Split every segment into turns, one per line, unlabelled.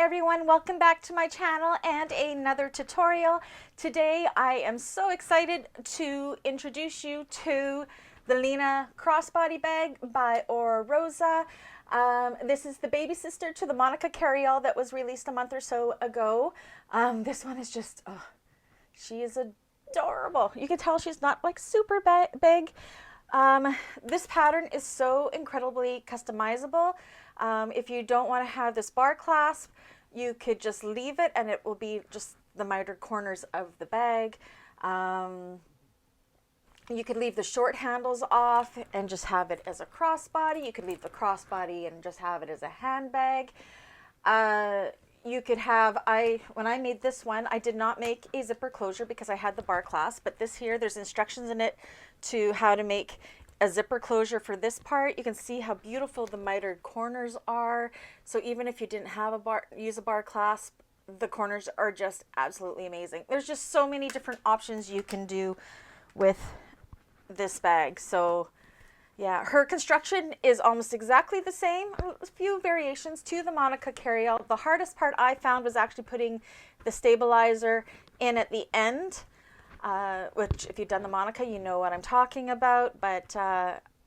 everyone, welcome back to my channel and another tutorial. Today I am so excited to introduce you to the Lina Crossbody bag by Oro Rosa. This is the baby sister to the Monica carryall that was released a month or so ago. This one is just, she is adorable. You can tell she's not like super big. This pattern is so incredibly customizable. If you don't want to have this bar clasp, you could just leave it and it will be just the mitered corners of the bag. You could leave the short handles off and just have it as a crossbody. You could leave the crossbody and just have it as a handbag. You could have, when I made this one, I did not make a zipper closure because I had the bar clasp, but this here, there's instructions in it to how to make a zipper closure for this part. You can see how beautiful the mitered corners are. So even if you didn't have use a bar clasp, the corners are just absolutely amazing. There's just so many different options you can do with this bag. So yeah, her construction is almost exactly the same. A few variations to the Monica carryall. The hardest part I found was actually putting the stabilizer in at the end. Which if you've done the Monica, you know what I'm talking about, but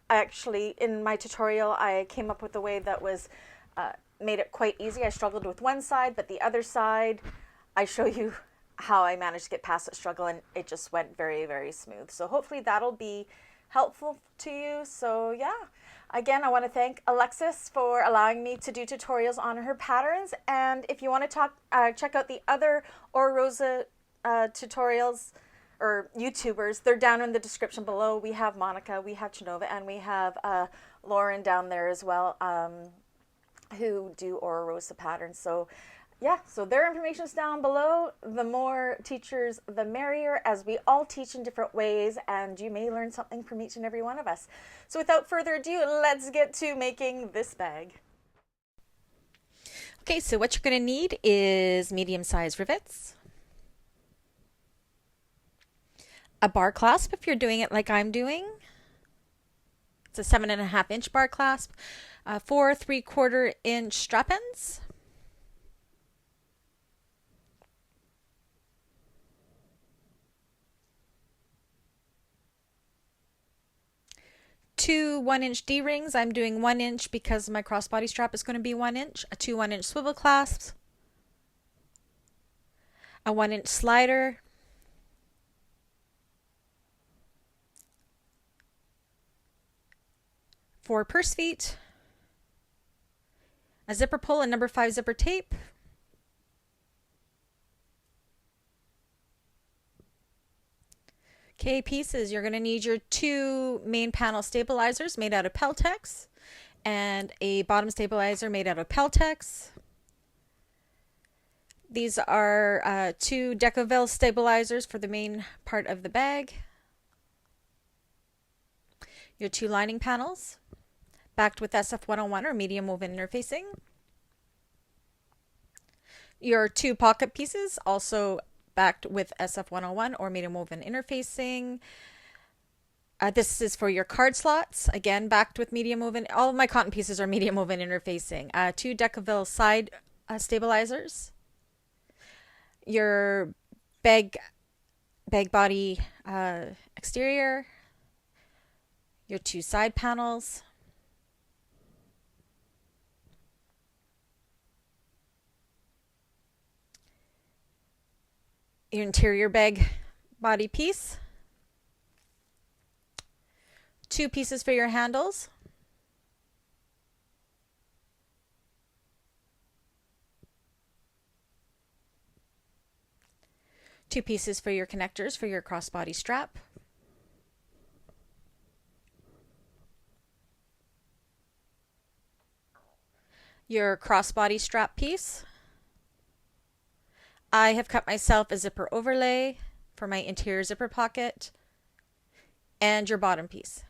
actually in my tutorial I came up with a way that was made it quite easy. I struggled with one side, but the other side I show you how I managed to get past that struggle, and it just went very, very smooth. So hopefully that'll be helpful to you. So yeah, again, I want to thank Alexis for allowing me to do tutorials on her patterns, and if you want to check out the other Oro Rosa tutorials or YouTubers, they're down in the description below. We have Monica, we have Chanova, and we have Lauren down there as well, who do Oro Rosa patterns. So yeah, so their information is down below. The more teachers, the merrier, as we all teach in different ways, and you may learn something from each and every one of us. So without further ado, let's get to making this bag. Okay, so what you're going to need is medium-sized rivets, a bar clasp if you're doing it like I'm doing. It's a 7.5-inch bar clasp, 4 3/4-inch strap ends, two 1-inch D-rings. I'm doing 1 inch because my crossbody strap is going to be 1 inch. Two 1-inch swivel clasps, a 1-inch slider, four purse feet, a zipper pull and number 5 zipper tape, okay, pieces. You're going to need your 2 main panel stabilizers made out of Peltex and a bottom stabilizer made out of Peltex. These are 2 Decovil stabilizers for the main part of the bag. Your 2 lining panels, backed with SF101 or medium woven interfacing. Your 2 pocket pieces, also backed with SF101 or medium woven interfacing. This is for your card slots, again backed with medium woven. All of my cotton pieces are medium woven interfacing. 2 Decovil side stabilizers. Your bag body exterior. Your 2 side panels. Your interior bag body piece. 2 pieces for your handles. Two pieces for your connectors for your crossbody strap. Your crossbody strap piece. I have cut myself a zipper overlay for my interior zipper pocket, and your bottom piece.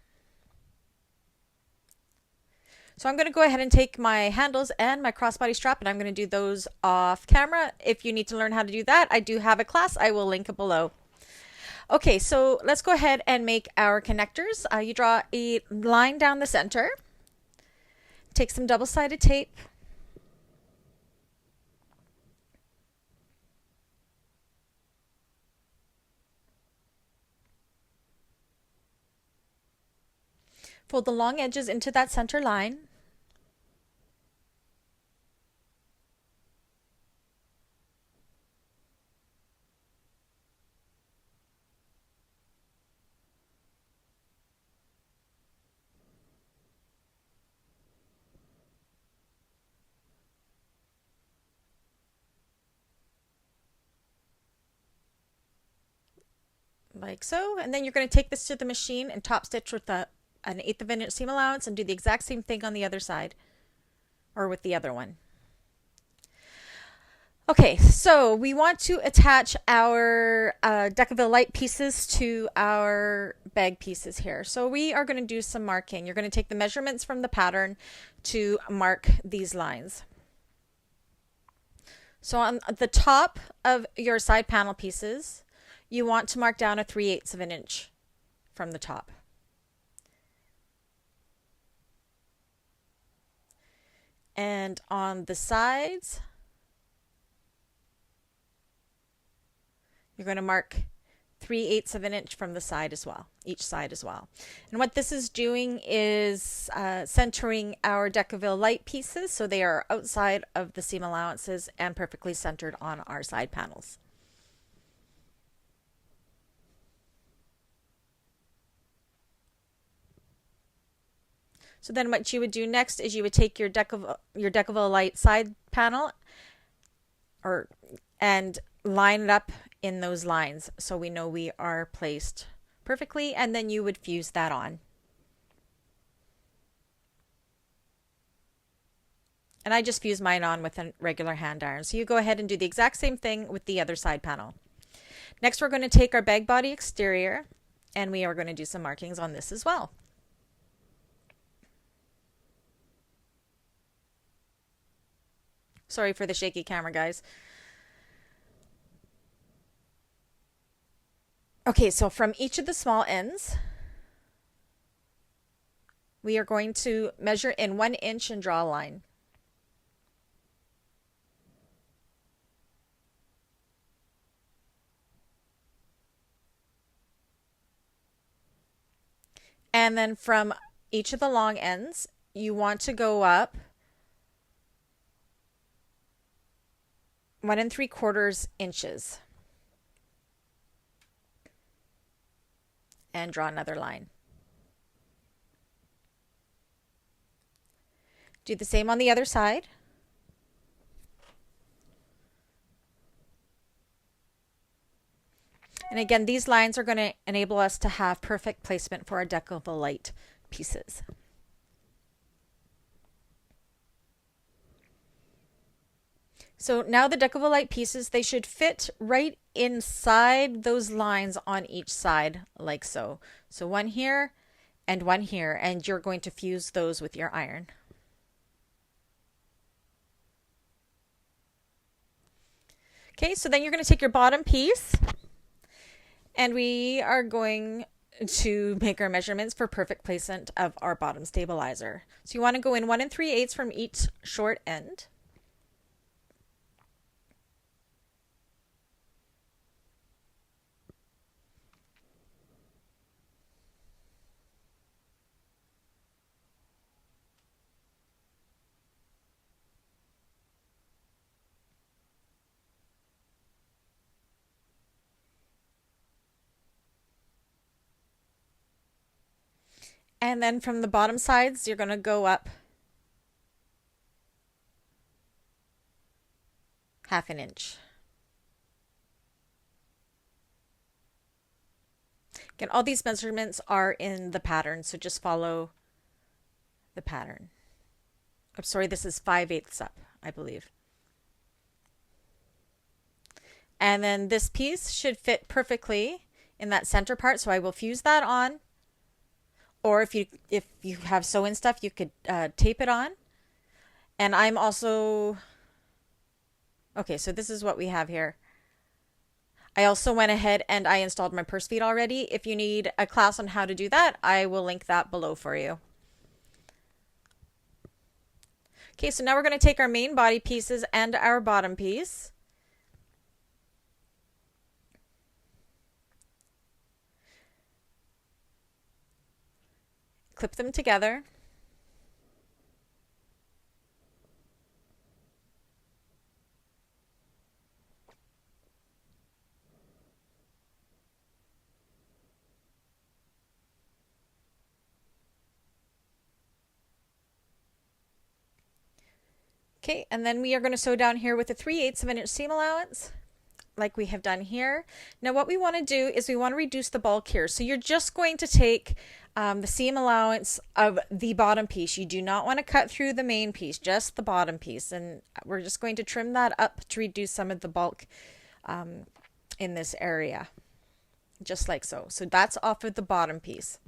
So I'm going to go ahead and take my handles and my crossbody strap, and I'm going to do those off camera. If you need to learn how to do that, I do have a class. I will link it below. Okay, so let's go ahead and make our connectors. You draw a line down the center, take some double-sided tape, Fold the long edges into that center line. Like so, and then you're going to take this to the machine and top stitch with an 1/8 of an inch seam allowance and do the exact same thing on the other side, or with the other one. Okay, so we want to attach our Decovil Lite pieces to our bag pieces here. So we are going to do some marking. You're going to take the measurements from the pattern to mark these lines. So on the top of your side panel pieces, you want to mark down a 3/8 of an inch from the top. And on the sides, you're going to mark 3/8 of an inch from the side as well, each side as well. And what this is doing is centering our Decovil Lite pieces so they are outside of the seam allowances and perfectly centered on our side panels. So then what you would do next is you would take your Decovil Lite side panel and line it up in those lines so we know we are placed perfectly, and then you would fuse that on. And I just fuse mine on with a regular hand iron. So you go ahead and do the exact same thing with the other side panel. Next, we're going to take our bag body exterior and we are going to do some markings on this as well. Sorry for the shaky camera, guys. Okay, so from each of the small ends, we are going to measure in 1 inch and draw a line. And then from each of the long ends, you want to go up 1 3/4 inches and draw another line. Do the same on the other side. And again, these lines are going to enable us to have perfect placement for our Decovil Lite pieces. So now the Decovil Lite pieces, they should fit right inside those lines on each side, like so. So one here and one here, and you're going to fuse those with your iron. Okay, so then you're going to take your bottom piece, and we are going to make our measurements for perfect placement of our bottom stabilizer. So you want to go in 1 3/8 from each short end. And then from the bottom sides, you're going to go up 1/2 inch. Again, all these measurements are in the pattern, so just follow the pattern. I'm sorry, this is 5/8 up, I believe. And then this piece should fit perfectly in that center part, so I will fuse that on. Or if you have sew-in stuff, you could tape it on. And I'm also, okay, so this is what we have here. I also went ahead and I installed my purse feet already. If you need a class on how to do that, I will link that below for you. Okay, so now we're going to take our main body pieces and our bottom piece. clip them together. Okay, and then we are going to sew down here with a 3/8 of an inch seam allowance, like we have done here. Now what we want to do is we want to reduce the bulk here. So you're just going to take the seam allowance of the bottom piece. You do not want to cut through the main piece, just the bottom piece. And we're just going to trim that up to reduce some of the bulk in this area, just like so. So that's off of the bottom piece.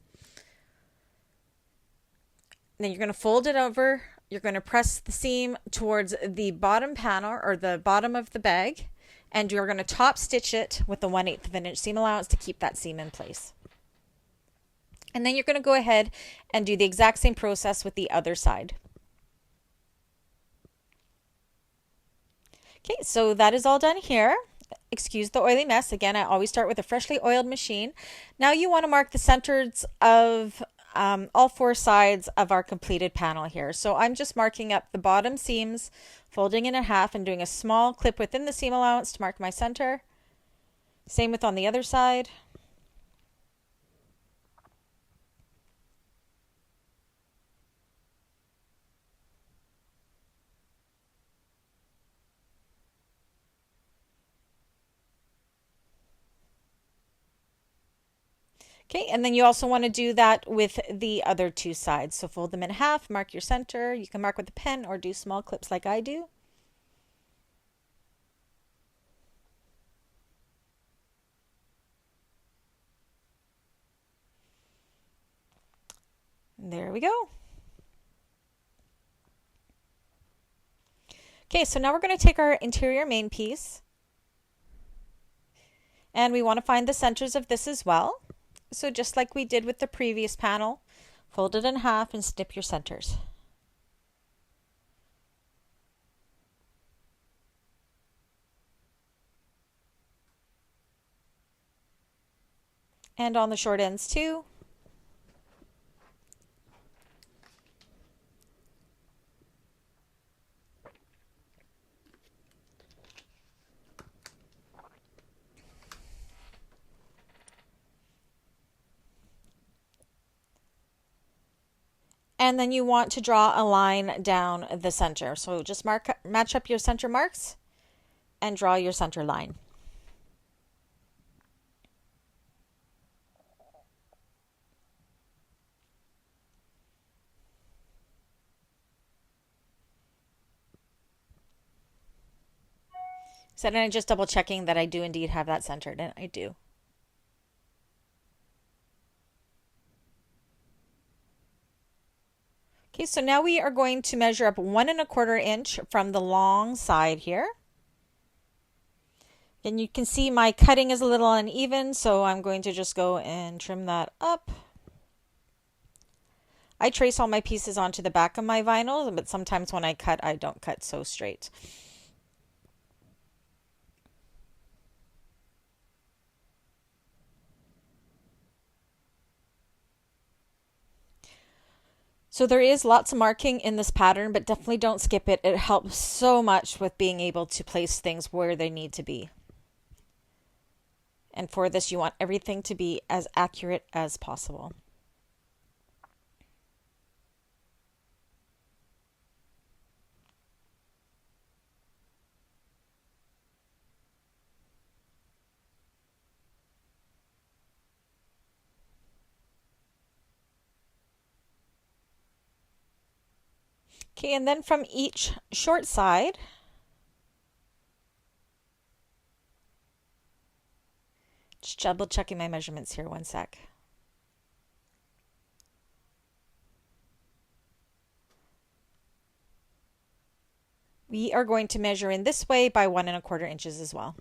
Then you're going to fold it over. You're going to press the seam towards the bottom panel or the bottom of the bag, and you're going to top stitch it with the 1/8 of an inch seam allowance to keep that seam in place. And then you're going to go ahead and do the exact same process with the other side. Okay, so that is all done here. Excuse the oily mess. Again, I always start with a freshly oiled machine. Now you want to mark the centers of all 4 sides of our completed panel here. So I'm just marking up the bottom seams, folding it in half and doing a small clip within the seam allowance to mark my center. Same with on the other side. Okay, and then you also want to do that with the other 2 sides. So fold them in half, mark your center. You can mark with a pen or do small clips like I do. There we go. Okay, so now we're going to take our interior main piece, and we want to find the centers of this as well. So just like we did with the previous panel, fold it in half and snip your centers. And on the short ends too. And then you want to draw a line down the center. So just match up your center marks and draw your center line. So then I'm just double checking that I do indeed have that centered, and I do. Okay, so now we are going to measure up 1 1/4 inch from the long side here. And you can see my cutting is a little uneven, so I'm going to just go and trim that up. I trace all my pieces onto the back of my vinyl, but sometimes when I cut, I don't cut so straight. So there is lots of marking in this pattern, but definitely don't skip it. It helps so much with being able to place things where they need to be. And for this, you want everything to be as accurate as possible. Okay, and then from each short side, just double checking my measurements here, 1 sec. We are going to measure in this way by 1 1/4 inches as well.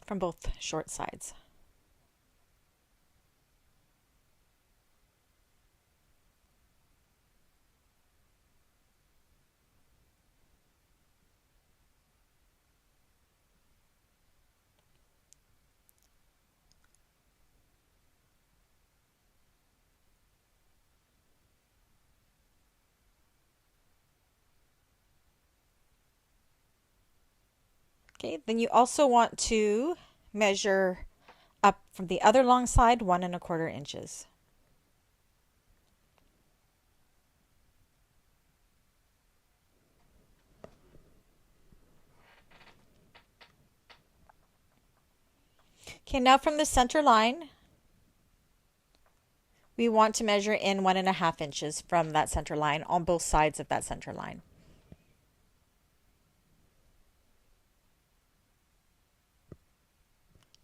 From both short sides. Okay, then you also want to measure up from the other long side 1¼ inches. Okay, now from the center line, we want to measure in 1½ inches from that center line on both sides of that center line.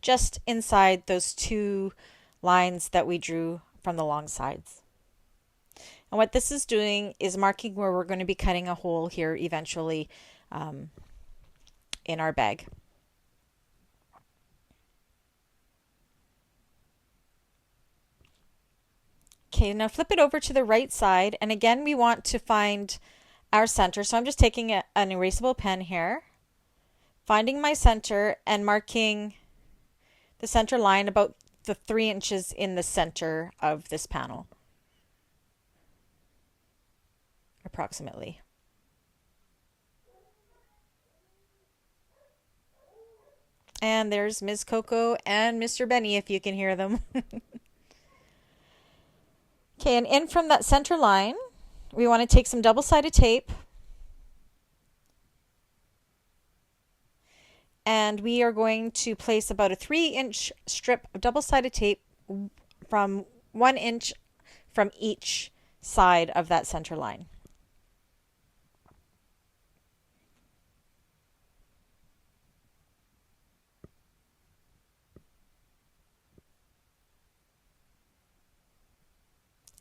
Just inside those 2 lines that we drew from the long sides. And what this is doing is marking where we're going to be cutting a hole here eventually in our bag. Okay, now flip it over to the right side, and again we want to find our center. So I'm just taking an erasable pen here, finding my center and marking the center line about the 3 inches in the center of this panel, approximately. And there's Ms. Coco and Mr. Benny, if you can hear them. Okay, and in from that center line, we want to take some double-sided tape, and we are going to place about a 3-inch strip of double-sided tape from 1 inch from each side of that center line.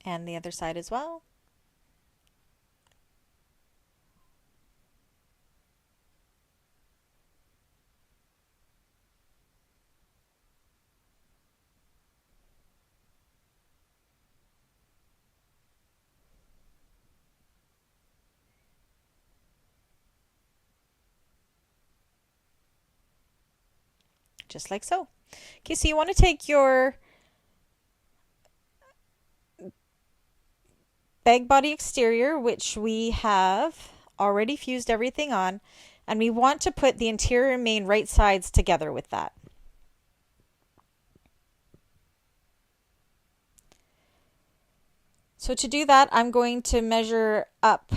And the other side as well. Just like so. Okay, so you want to take your bag body exterior, which we have already fused everything on, and we want to put the interior and main right sides together with that. So to do that, I'm going to measure up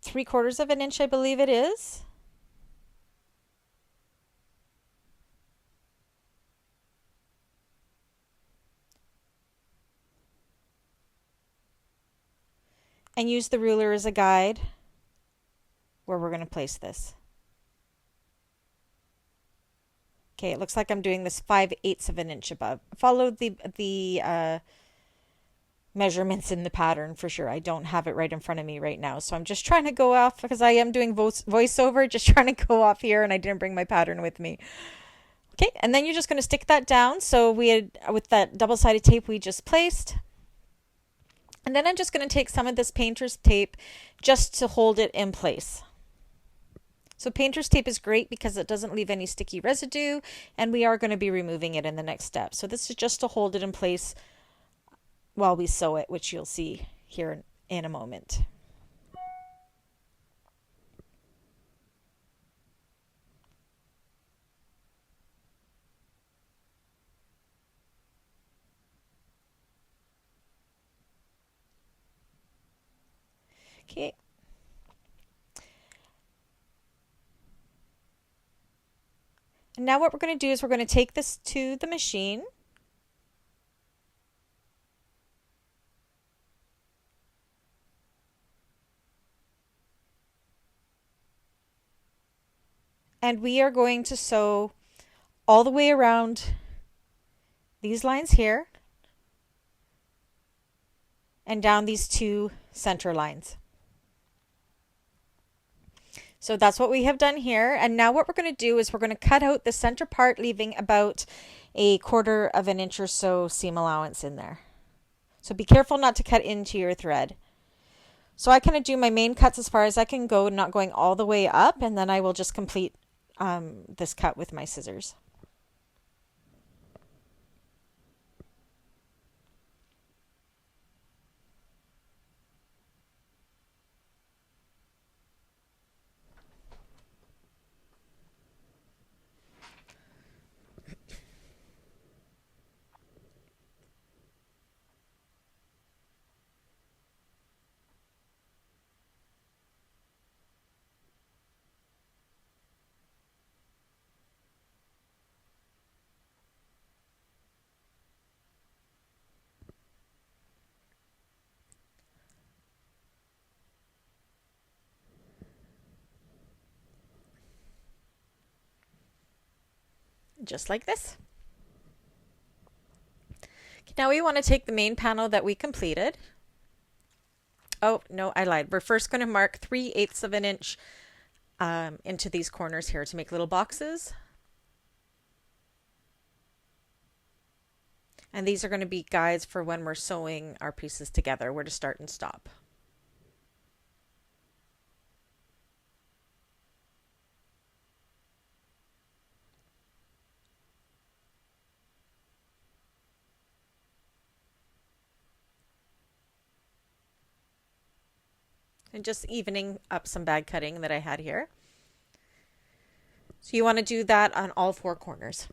3/4 inch, I believe it is. And use the ruler as a guide where we're going to place this. Okay, it looks like I'm doing this 5/8 inch above. Follow the measurements in the pattern for sure. I don't have it right in front of me right now, so I'm just trying to go off because I am doing voiceover, just trying to go off here, and I didn't bring my pattern with me. Okay, and then you're just going to stick that down. So we had, with that double-sided tape we just placed. And then I'm just going to take some of this painter's tape just to hold it in place. So painter's tape is great because it doesn't leave any sticky residue, and we are going to be removing it in the next step. So this is just to hold it in place while we sew it, which you'll see here in a moment. Okay. And now what we're going to do is we're going to take this to the machine. And we are going to sew all the way around these lines here and down these 2 center lines. So that's what we have done here. And now what we're going to do is we're going to cut out the center part, leaving about 1/4 inch or so seam allowance in there. So be careful not to cut into your thread. So I kind of do my main cuts as far as I can go, not going all the way up, and then I will just complete this cut with my scissors. just like this. Now we want to take the main panel that we completed. Oh, no, I lied. We're first going to mark 3/8 of an inch into these corners here to make little boxes. And these are going to be guides for when we're sewing our pieces together, where to start and stop. And just evening up some bag cutting that I had here. So you want to do that on all 4 corners.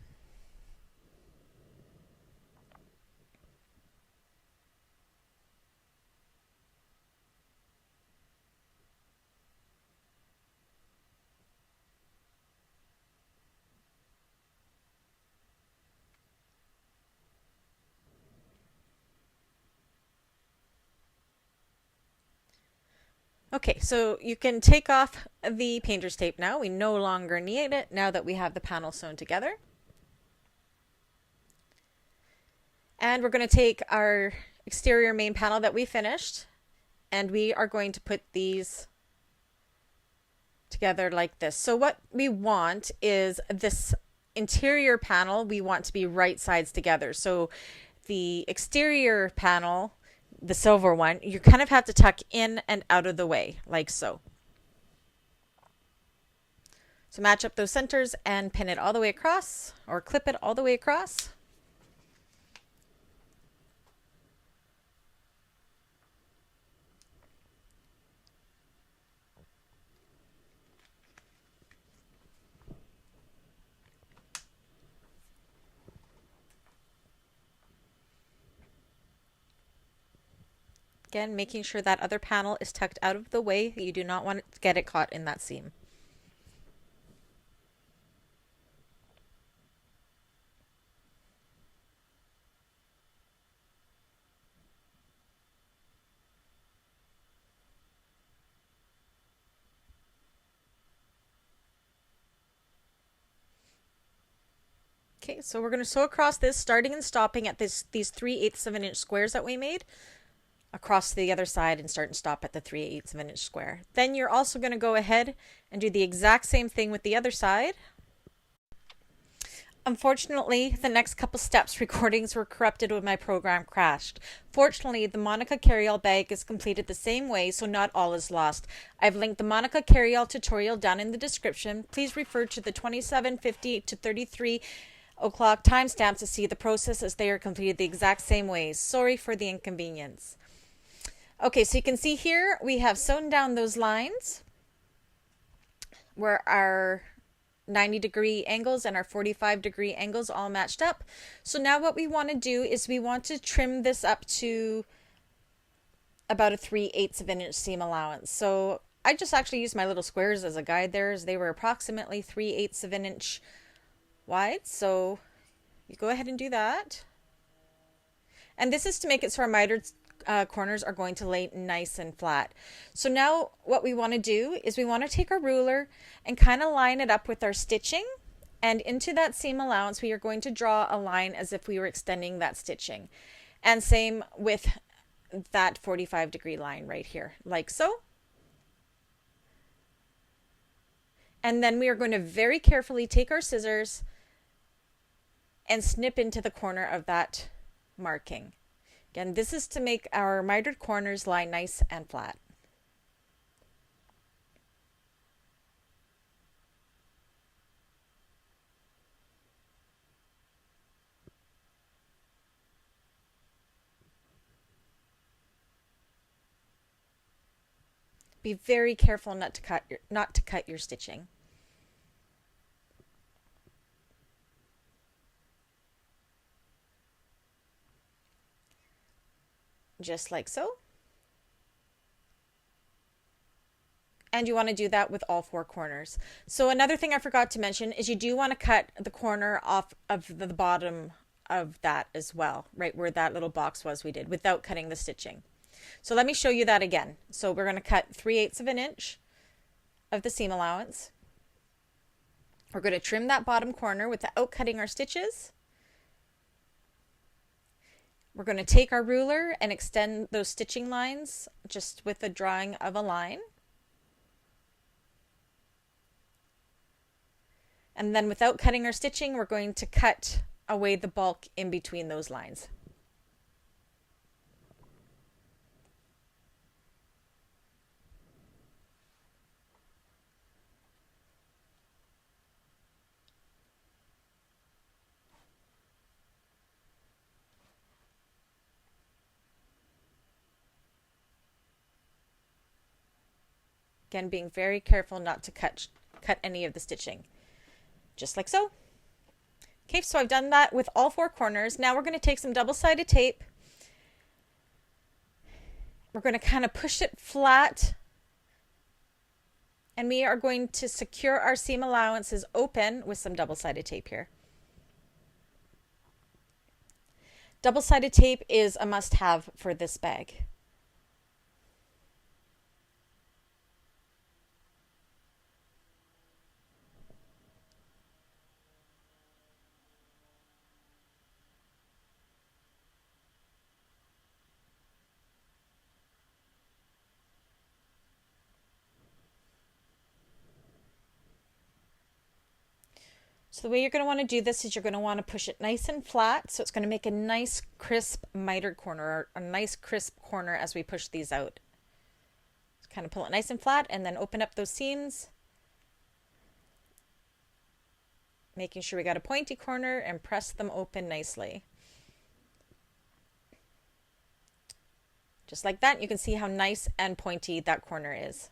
Okay, so you can take off the painter's tape now. We no longer need it now that we have the panel sewn together. And we're going to take our exterior main panel that we finished, and we are going to put these together like this. So what we want is this interior panel, we want to be right sides together. So the exterior panel, the silver one, you kind of have to tuck in and out of the way, like so. So match up those centers and pin it all the way across, or clip it all the way across. Again, making sure that other panel is tucked out of the way. You do not want to get it caught in that seam. Okay, so we're going to sew across this, starting and stopping at these 3/8 of an inch squares that we made, across to the other side, and start and stop at the 3/8 of an inch square. Then you're also going to go ahead and do the exact same thing with the other side. Unfortunately, the next couple steps recordings were corrupted when my program crashed. Fortunately, the Monica carryall bag is completed the same way, so not all is lost. I've linked the Monica carryall tutorial down in the description. Please refer to the 27:50 to 33 o'clock timestamps to see the process, as they are completed the exact same ways. Sorry for the inconvenience. Okay, so you can see here we have sewn down those lines where our 90-degree angles and our 45-degree angles all matched up. So now what we want to do is we want to trim this up to about a 3/8 of an inch seam allowance. So I just actually used my little squares as a guide there, as they were approximately 3/8 of an inch wide. So you go ahead and do that. And this is to make it so our mitered corners are going to lay nice and flat. So now what we want to do is we want to take our ruler and kind of line it up with our stitching, and into that seam allowance we are going to draw a line as if we were extending that stitching. And same with that 45-degree line right here, like so. And then we are going to very carefully take our scissors and snip into the corner of that marking. Again, this is to make our mitered corners lie nice and flat. Be very careful not to cut your stitching. Just like so. And you want to do that with all 4 corners. So another thing I forgot to mention is you do want to cut the corner off of the bottom of that as well, right where that little box was we did, without cutting the stitching. So let me show you that again. So we're going to cut 3/8 of an inch of the seam allowance. We're going to trim that bottom corner without cutting our stitches. We're going to take our ruler and extend those stitching lines just with the drawing of a line. And then without cutting our stitching, we're going to cut away the bulk in between those lines. Again, being very careful not to cut any of the stitching. Just like so. Okay, so I've done that with all 4 corners. Now we're going to take some double-sided tape. We're going to kind of push it flat. And we are going to secure our seam allowances open with some double-sided tape here. Double-sided tape is a must-have for this bag. So the way you're going to want to do this is you're going to want to push it nice and flat, so it's going to make a nice crisp mitered corner, or a nice crisp corner as we push these out. Just kind of pull it nice and flat and then open up those seams, making sure we got a pointy corner, and press them open nicely. Just like that, you can see how nice and pointy that corner is.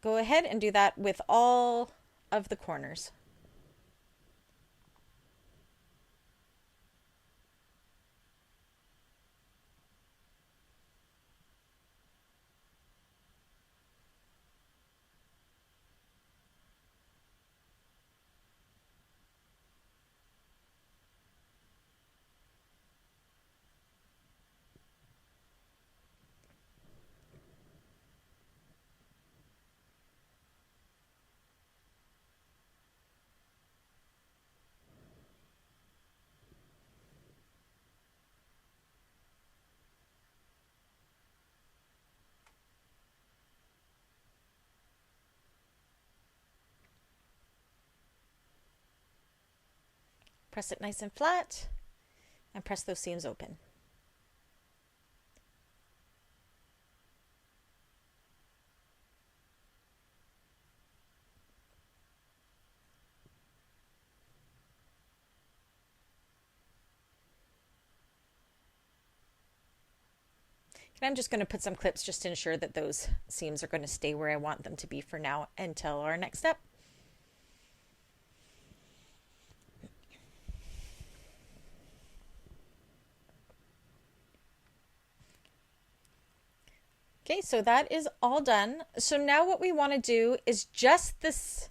Go ahead and do that with all of the corners. Press it nice and flat and press those seams open. And I'm just going to put some clips just to ensure that those seams are going to stay where I want them to be for now until our next step. Okay, so that is all done. So now what we want to do is just this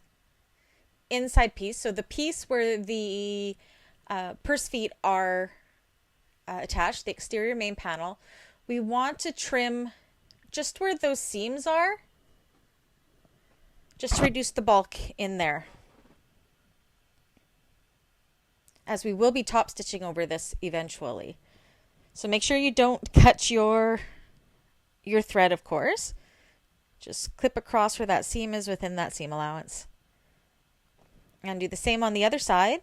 inside piece, so the piece where the purse feet are attached, the exterior main panel, we want to trim just where those seams are, just to reduce the bulk in there, as we will be top stitching over this eventually. So make sure you don't cut your thread, of course. Just clip across where that seam is within that seam allowance. And do the same on the other side.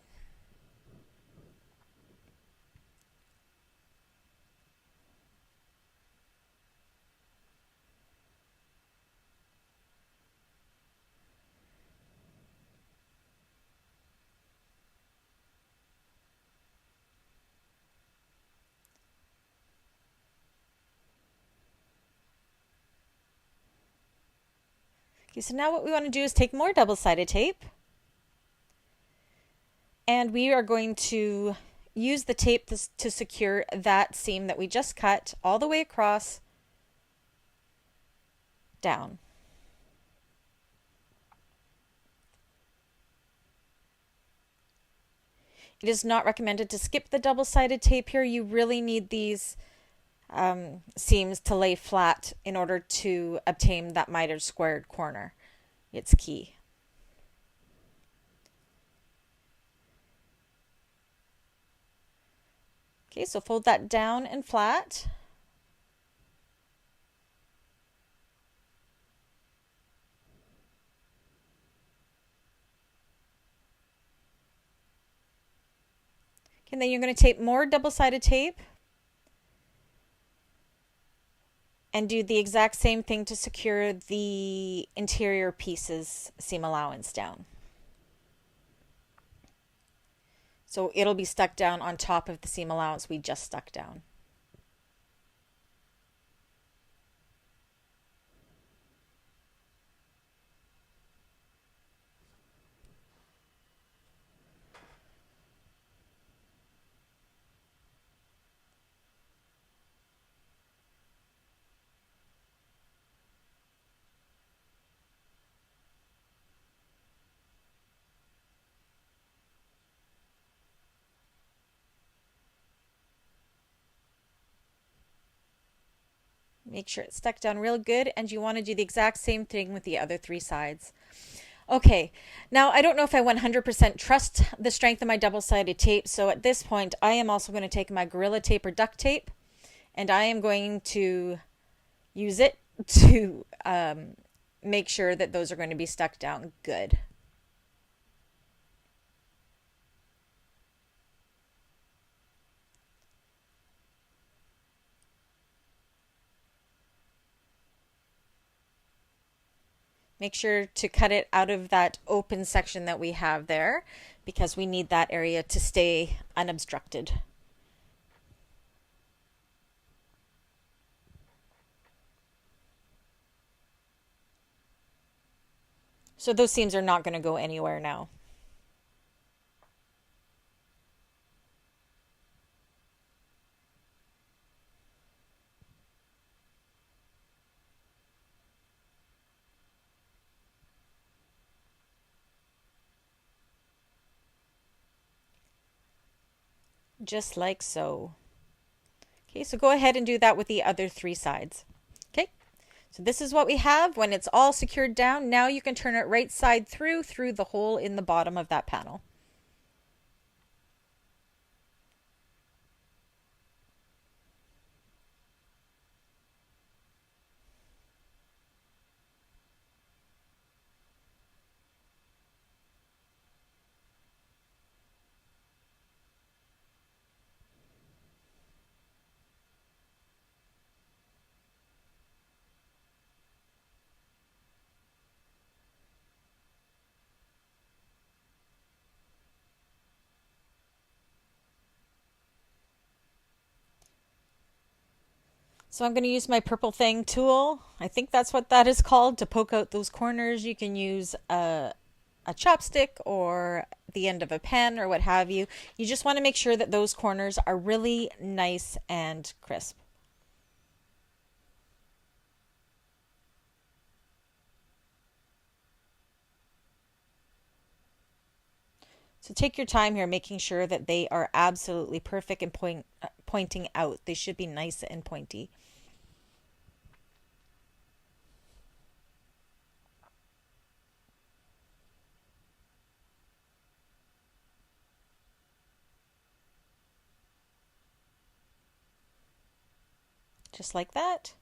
Okay, so now what we want to do is take more double-sided tape, and we are going to use the tape to secure that seam that we just cut all the way across down. It is not recommended to skip the double-sided tape here. You really need these seams to lay flat in order to obtain that mitered squared corner. It's key. Okay, so fold that down and flat. Okay, and then you're going to tape more double-sided tape and do the exact same thing to secure the interior pieces seam allowance down. So it'll be stuck down on top of the seam allowance we just stuck down. Make sure it's stuck down real good, and you want to do the exact same thing with the other 3 sides. Okay, now I don't know if I 100% trust the strength of my double-sided tape, so at this point I am also going to take my Gorilla Tape or duct tape, and I am going to use it to make sure that those are going to be stuck down good. Make sure to cut it out of that open section that we have there, because we need that area to stay unobstructed. So those seams are not going to go anywhere now. Just like so. Okay, so go ahead and do that with the other 3 sides. Okay, so this is what we have when it's all secured down. Now you can turn it right side through the hole in the bottom of that panel. So I'm going to use my purple thing tool. I think that's what that is called, to poke out those corners. You can use a chopstick or the end of a pen or what have you. You just want to make sure that those corners are really nice and crisp. So take your time here, making sure that they are absolutely perfect and pointing out. They should be nice and pointy. Just like that.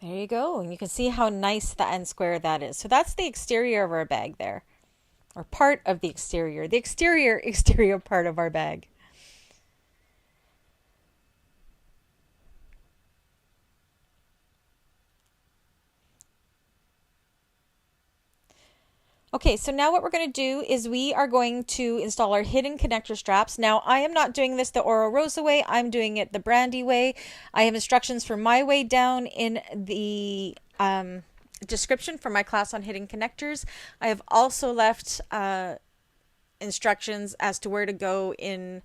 There you go. And you can see how nice and square that is. So that's the exterior of our bag there, or part of the exterior part of our bag. Okay, so now what we're going to do is we are going to install our hidden connector straps. Now, I am not doing this the Oro Rosa way. I'm doing it the Brandy way. I have instructions for my way down in the description for my class on hidden connectors. I have also left instructions as to where to go in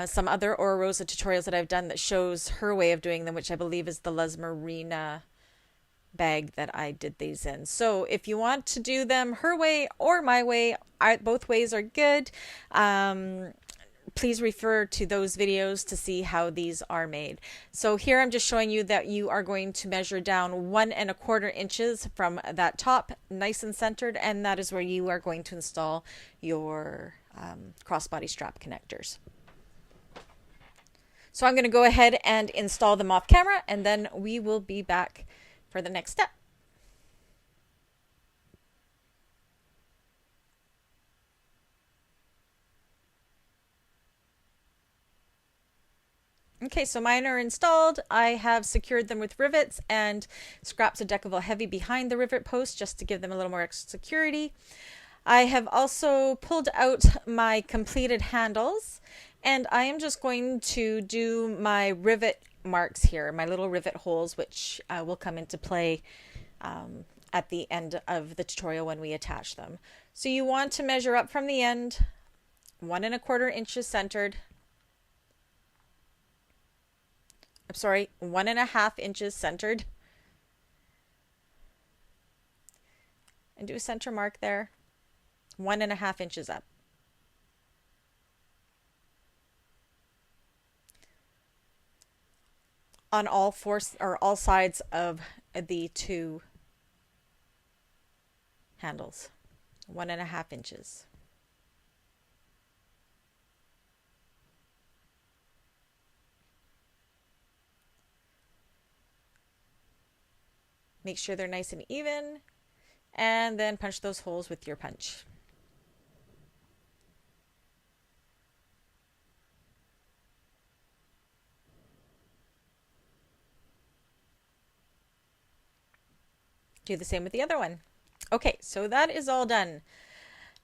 some other Oro Rosa tutorials that I've done that shows her way of doing them, which I believe is the Les Marina bag that I did these in. So if you want to do them her way or my way, both ways are good. Please refer to those videos to see how these are made. So here I'm just showing you that you are going to measure down 1¼ inches from that top, nice and centered, and that is where you are going to install your crossbody strap connectors. So I'm going to go ahead and install them off camera, and then we will be back for the next step. Okay, so mine are installed. I have secured them with rivets and scraps of Decovil Heavy behind the rivet post just to give them a little more extra security. I have also pulled out my completed handles, and I am just going to do my rivet marks here, my little rivet holes, which will come into play at the end of the tutorial when we attach them. So you want to measure up from the end, 1¼ inches centered. I'm sorry, 1½ inches centered. And do a center mark there, 1½ inches up. On all all sides of the two handles, 1½ inches. Make sure they're nice and even, and then punch those holes with your punch. Do the same with the other one. Okay, so that is all done.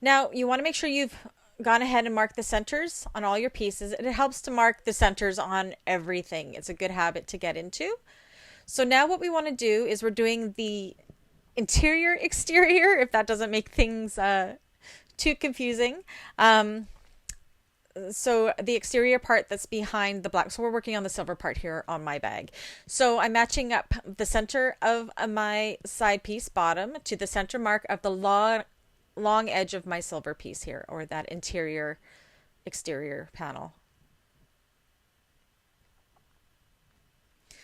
Now you want to make sure you've gone ahead and marked the centers on all your pieces. It helps to mark the centers on everything. It's a good habit to get into. So now what we want to do is we're doing the interior exterior, if that doesn't make things too confusing. So the exterior part that's behind the black. So we're working on the silver part here on my bag. So I'm matching up the center of my side piece bottom to the center mark of the long edge of my silver piece here, or that interior exterior panel.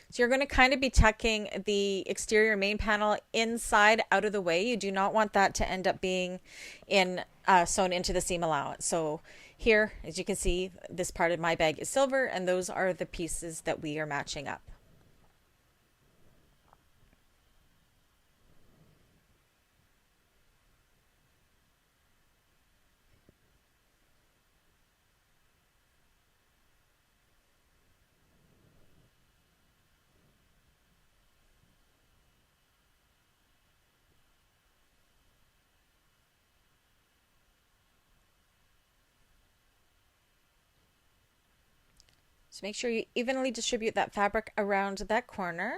So you're going to kind of be tucking the exterior main panel inside out of the way. You do not want that to end up being sewn into the seam allowance. So here, as you can see, this part of my bag is silver, and those are the pieces that we are matching up. So make sure you evenly distribute that fabric around that corner.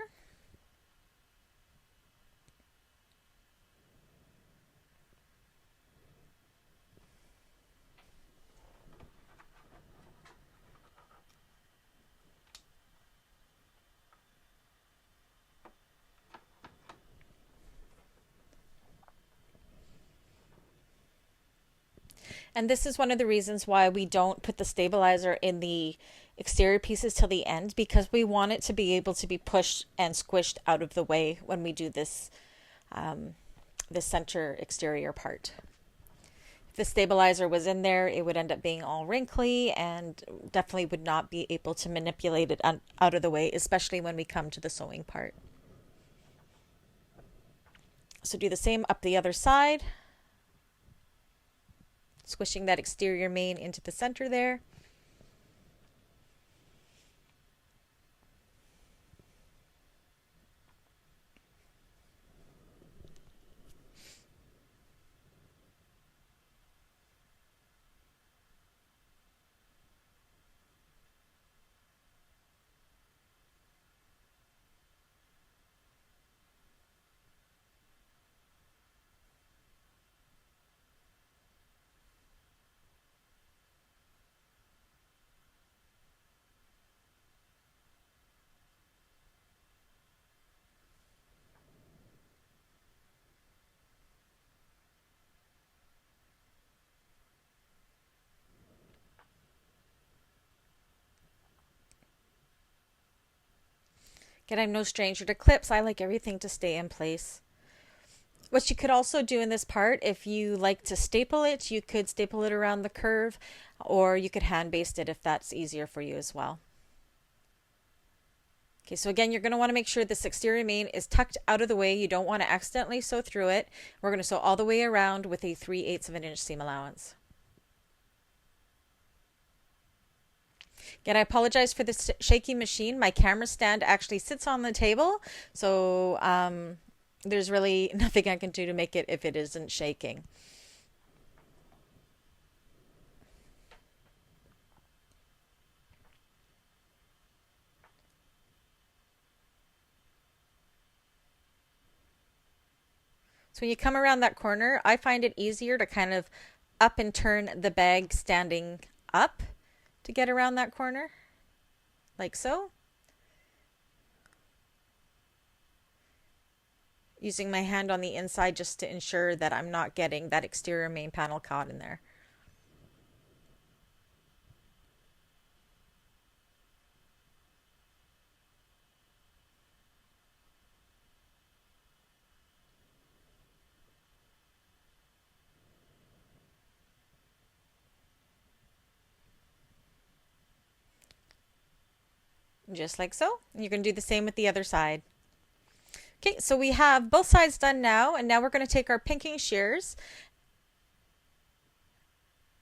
And this is one of the reasons why we don't put the stabilizer in the exterior pieces till the end, because we want it to be able to be pushed and squished out of the way when we do this this center exterior part. If the stabilizer was in there, it would end up being all wrinkly and definitely would not be able to manipulate it out of the way, especially when we come to the sewing part. So do the same up the other side, squishing that exterior main into the center there. Again, I'm no stranger to clips. I like everything to stay in place. What you could also do in this part, if you like to staple it, you could staple it around the curve, or you could hand baste it if that's easier for you as well. Okay, so again, you're going to want to make sure this exterior main is tucked out of the way. You don't want to accidentally sew through it. We're going to sew all the way around with a 3/8 of an inch seam allowance. Again, I apologize for this shaky machine. My camera stand actually sits on the table, so there's really nothing I can do to make it if it isn't shaking. So when you come around that corner, I find it easier to kind of up and turn the bag standing up to get around that corner, like so. Using my hand on the inside just to ensure that I'm not getting that exterior main panel caught in there. Just like so. You're going to do the same with the other side. Okay, so we have both sides done now, and now we're going to take our pinking shears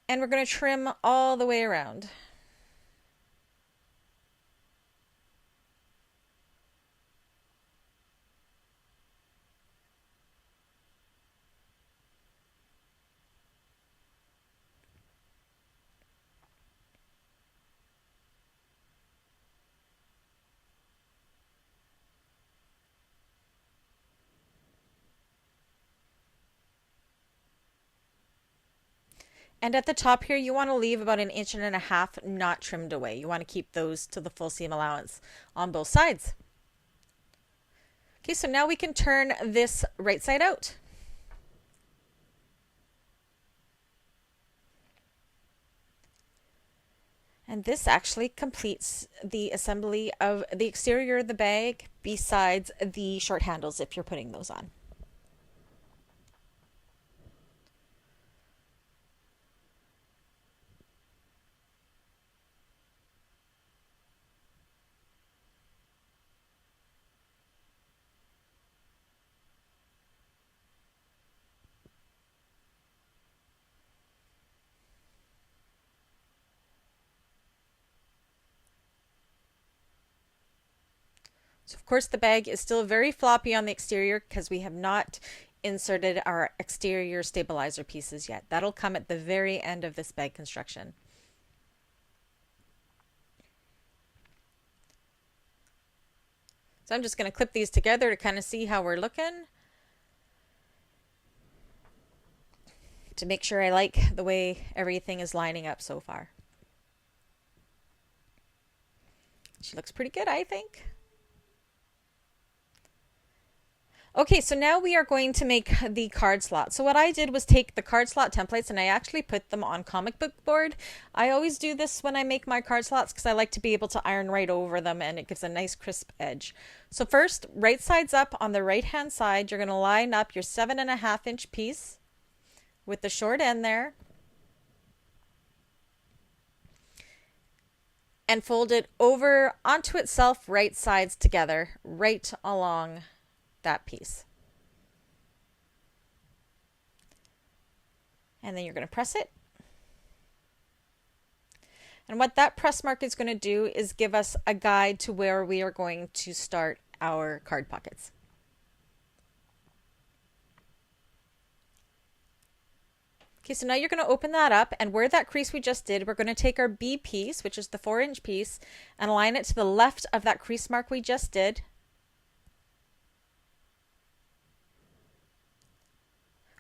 and we're going to trim all the way around. And at the top here, you want to leave about 1.5 inches not trimmed away. You want to keep those to the full seam allowance on both sides. Okay, so now we can turn this right side out. And this actually completes the assembly of the exterior of the bag besides the short handles if you're putting those on. So of course the bag is still very floppy on the exterior because we have not inserted our exterior stabilizer pieces yet. That'll come at the very end of this bag construction. So I'm just going to clip these together to kind of see how we're looking, to make sure I like the way everything is lining up so far. She looks pretty good, I think. Okay, so now we are going to make the card slot. So what I did was take the card slot templates and I actually put them on comic book board. I always do this when I make my card slots because I like to be able to iron right over them and it gives a nice crisp edge. So first, right sides up on the right hand side, you're going to line up your 7.5 inch piece with the short end there and fold it over onto itself, right sides together, right along that piece. And then you're going to press it. And what that press mark is going to do is give us a guide to where we are going to start our card pockets. Okay, so now you're going to open that up, and where that crease we just did, we're going to take our B piece, which is the 4-inch piece, and align it to the left of that crease mark we just did.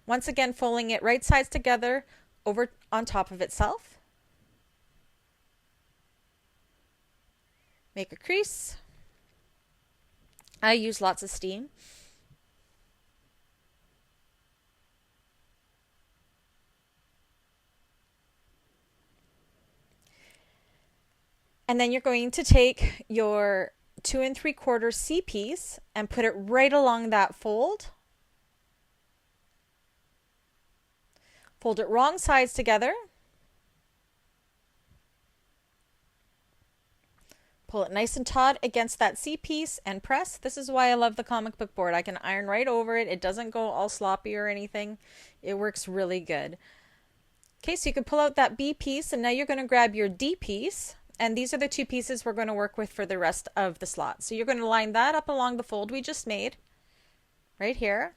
Once again, folding it right sides together over on top of itself. Make a crease. I use lots of steam. And then you're going to take your 2 3/4 C piece and put it right along that fold. Fold it wrong sides together. Pull it nice and taut against that C piece and press. This is why I love the comic book board. I can iron right over it. It doesn't go all sloppy or anything. It works really good. Okay, so you can pull out that B piece, and now you're going to grab your D piece, and these are the 2 pieces we're going to work with for the rest of the slot. So you're going to line that up along the fold we just made, right here.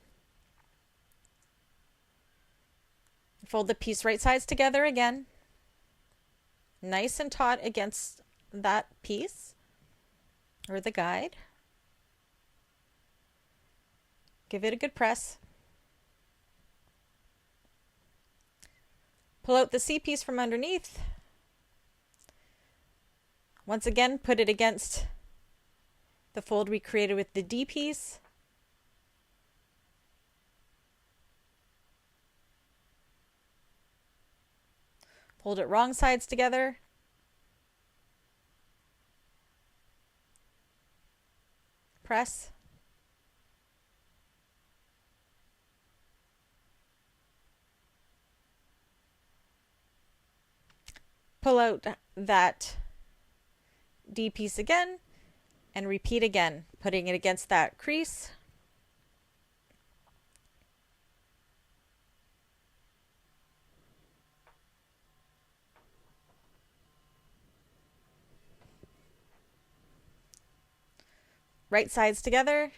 Fold the piece right sides together again, nice and taut against that piece or the guide. Give it a good press. Pull out the C piece from underneath. Once again, put it against the fold we created with the D piece. Fold it wrong sides together. Press. Pull out that D piece again and repeat again, putting it against that crease. Right sides together.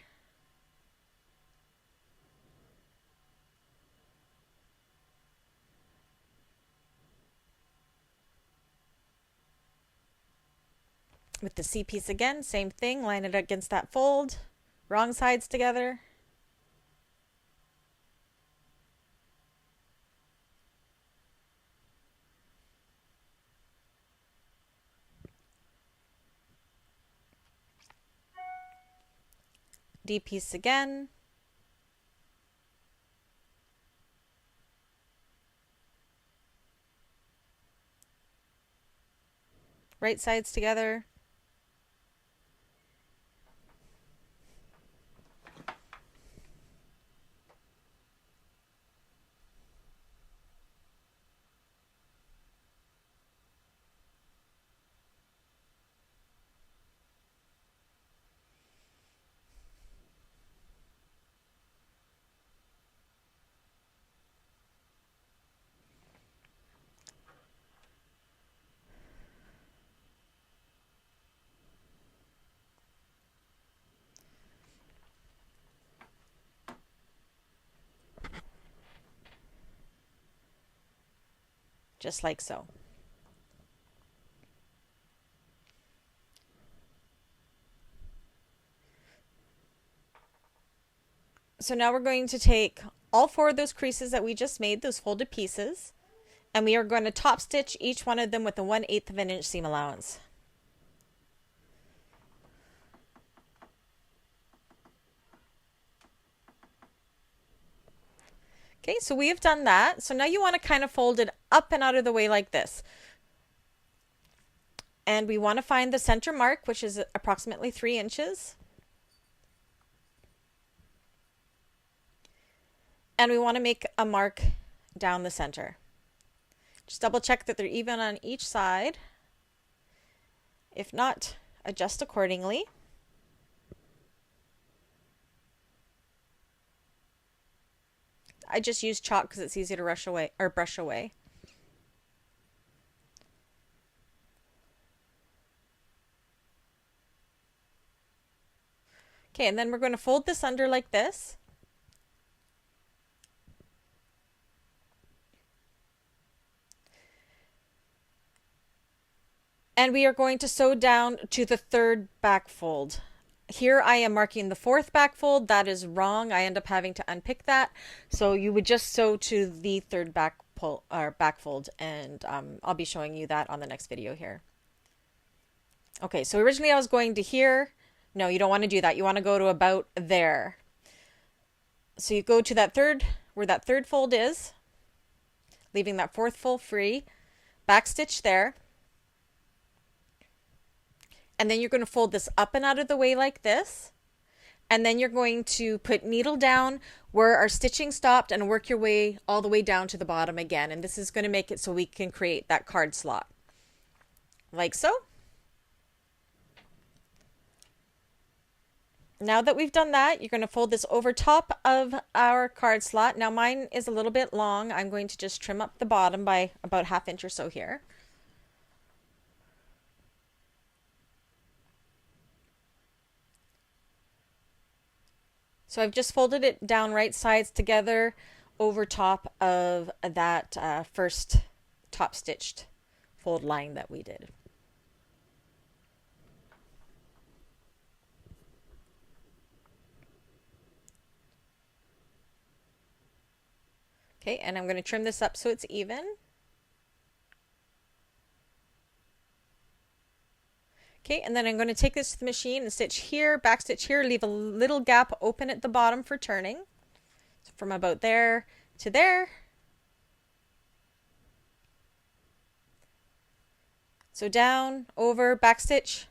With the C piece again, same thing, line it against that fold, wrong sides together. D piece again. Right sides together. Just like so. So now we're going to take all 4 of those creases that we just made, those folded pieces, and we are going to top stitch each one of them with a 1/8 of an inch seam allowance. Okay, so we have done that. So now you want to kind of fold it up and out of the way like this. And we want to find the center mark, which is approximately 3 inches. And we want to make a mark down the center. Just double check that they're even on each side. If not, adjust accordingly. I just use chalk because it's easy to brush away. Okay, and then we're going to fold this under like this. And we are going to sew down to the 3rd back fold. Here I am marking the 4th back fold. That is wrong. I end up having to unpick that. So you would just sew to the 3rd back fold, and I'll be showing you that on the next video here. Okay, so originally I was going to here. No, you don't want to do that. You want to go to about there. So you go to that where that 3rd fold is, leaving that 4th fold free, back stitch there. and then you're going to fold this up and out of the way like this. And then you're going to put needle down where our stitching stopped and work your way all the way down to the bottom again. And this is going to make it so we can create that card slot. Like so. Now that we've done that, you're going to fold this over top of our card slot. Now mine is a little bit long. I'm going to just trim up the bottom by about 1/2 inch or so here. So I've just folded it down right sides together over top of that first top stitched fold line that we did. Okay, and I'm going to trim this up so it's even. Okay, and then I'm going to take this to the machine and stitch here, back stitch here, leave a little gap open at the bottom for turning. So from about there to there. So down, over, back stitch,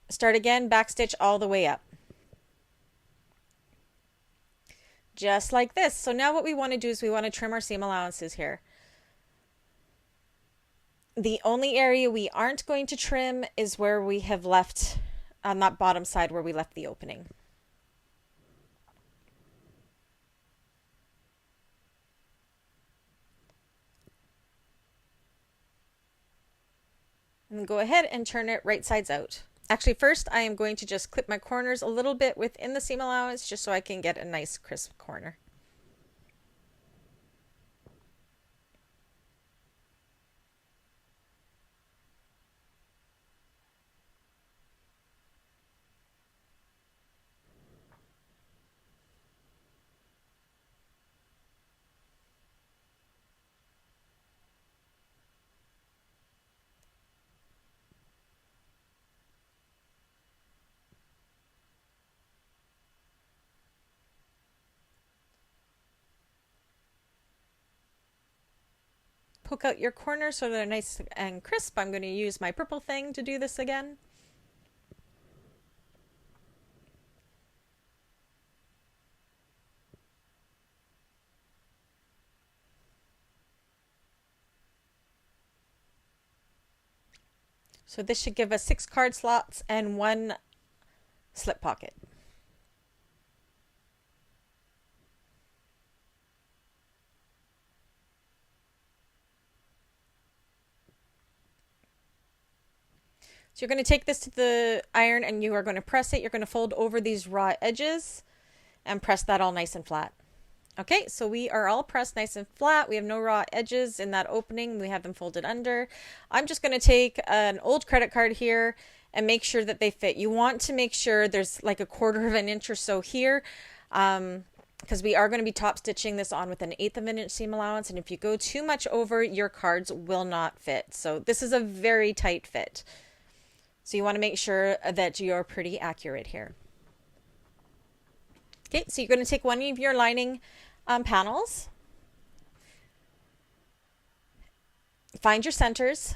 start again, back stitch all the way up. Just like this. So now what we want to do is we want to trim our seam allowances here. The only area we aren't going to trim is where we have left on that bottom side where we left the opening. And go ahead and turn it right sides out. Actually, first I am going to just clip my corners a little bit within the seam allowance just so I can get a nice crisp corner. Poke out your corners so they're nice and crisp. I'm going to use my purple thing to do this again. So this should give us 6 card slots and 1 slip pocket. So you're going to take this to the iron and you are going to press it. You're going to fold over these raw edges and press that all nice and flat. Okay, so we are all pressed nice and flat. We have no raw edges in that opening. We have them folded under. I'm just going to take an old credit card here and make sure that they fit. You want to make sure there's like a 1/4 of an inch or so here because we are going to be top stitching this on with an 1/8 of an inch seam allowance. And if you go too much over, your cards will not fit. So this is a very tight fit. So you want to make sure that you're pretty accurate here. Okay, so you're going to take one of your lining panels, find your centers,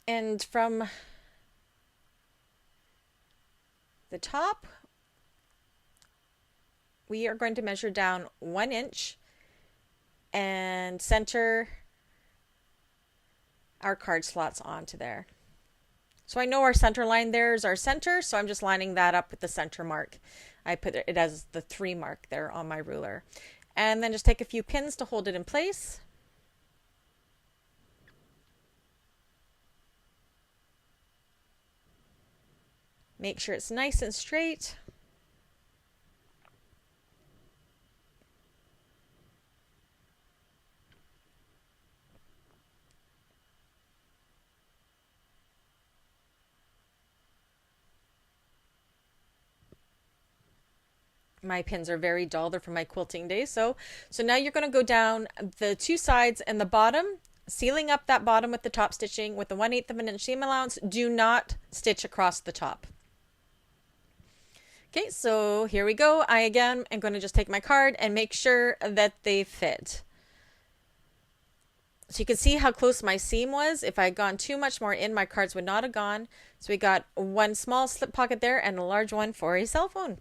and from the top, we are going to measure down 1 inch and center our card slots onto there. So I know our center line there is our center, so I'm just lining that up with the center mark. I put it as the 3 mark there on my ruler. And then just take a few pins to hold it in place. Make sure it's nice and straight. My pins are very dull. They're from my quilting days. So now you're going to go down the 2 sides and the bottom, sealing up that bottom with the top stitching with the 1/8 of an inch seam allowance. Do not stitch across the top.
Okay, so here we go. I again am going to just take my card and make sure that they fit. So you can see how close my seam was. If I had gone too much more in, my cards would not have gone. So we got one small slip pocket there and a large one for a cell phone.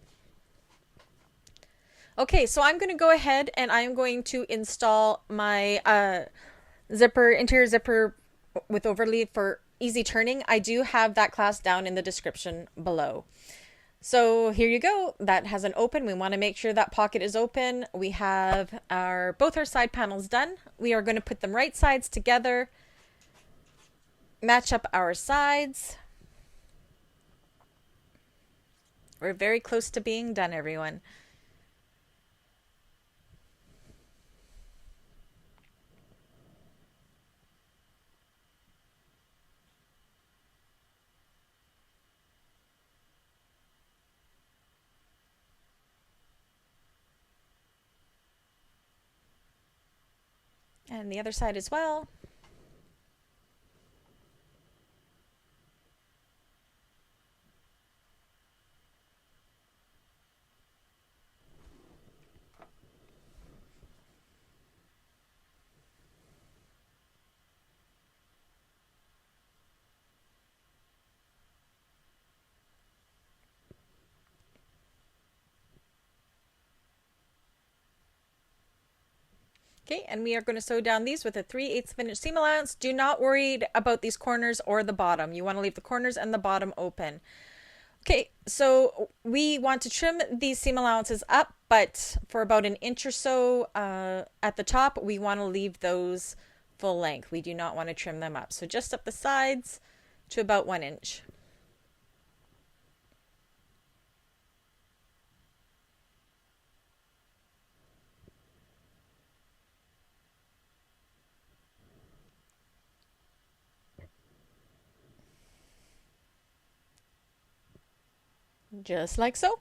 Okay, so I'm going to go ahead and I'm going to install my interior zipper with overleaf for easy turning. I do have that class down in the description below. So here you go. That has an open. We want to make sure that pocket is open. We have both our side panels done. We are going to put them right sides together, match up our sides. We're very close to being done, everyone. And the other side as well. Okay, and we are going to sew down these with a 3/8 inch seam allowance. Do not worry about these corners or the bottom. You want to leave the corners and the bottom open. Okay, so we want to trim these seam allowances up, but for about an inch or so at the top, we want to leave those full length. We do not want to trim them up. So just up the sides to about 1 inch. Just like so.